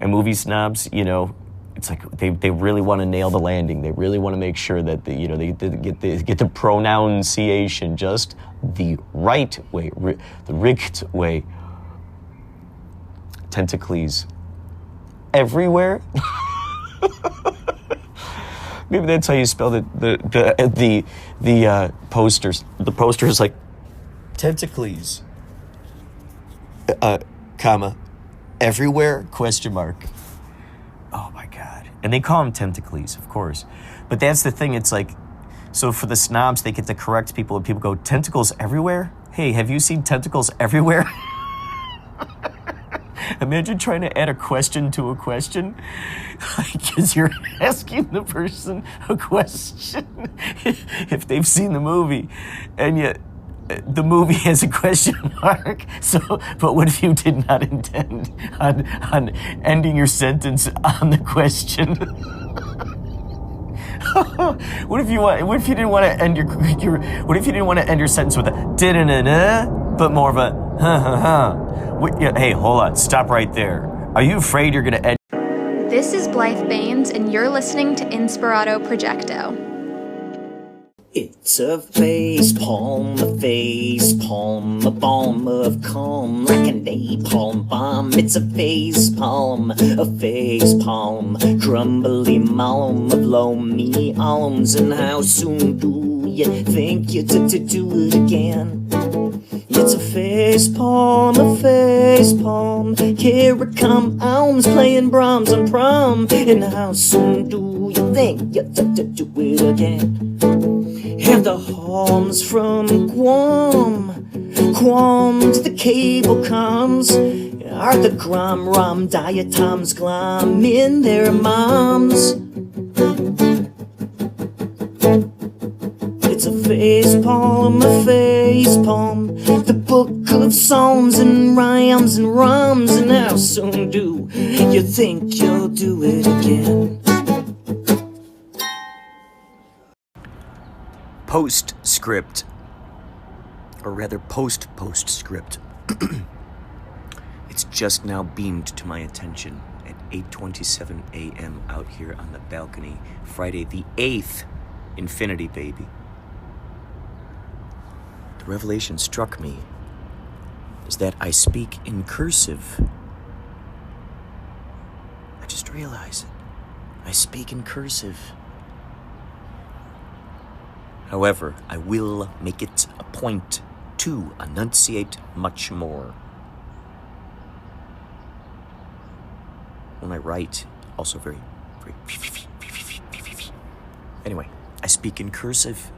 and movie snobs, it's like they really want to nail the landing. They really want to make sure that they get the pronunciation just the right way, the richt way. Tentacles everywhere. Maybe that's how you spell the posters. The poster is like tentacles, comma, everywhere, question mark. Oh my God. And they call them tentacles, of course. But that's the thing, it's like, so for the snobs, they get to correct people, and people go, tentacles everywhere? Hey, have you seen tentacles everywhere? Imagine trying to add a question to a question, because you're asking the person a question if they've seen the movie, and yet the movie has a question mark. So, but what if you did not intend on ending your sentence on the question? What if you didn't want to end what if you didn't want to end your sentence with a da-da-da-da, but more of a ha-ha-ha? Hey, hold on. Stop right there. Are you afraid you're going to end? This is Blythe Baines, and you're listening to Inspirado Projecto. It's a face palm, a balm of calm, like a napalm bomb. It's a face palm, crumbly malm of loamy alms. And how soon do you think you to do it again? It's a face palm, Caricom alms playing Brahms on prom. And how soon do you think you to do it again? And the Holmes from Guam to the cable comms, are the Grom diatoms glom in their moms. It's a face palm, my face palm. The book of songs and rhymes and rhymes. And how soon do you think you'll do it again? Postscript, or rather postscript. It's just now beamed to my attention at 8:27 a.m. out here on the balcony, Friday the 8th, infinity baby. The revelation struck me is that I speak in cursive. I just realized it. I speak in cursive. However, I will make it a point to enunciate much more. When I write, also very... Anyway, I speak in cursive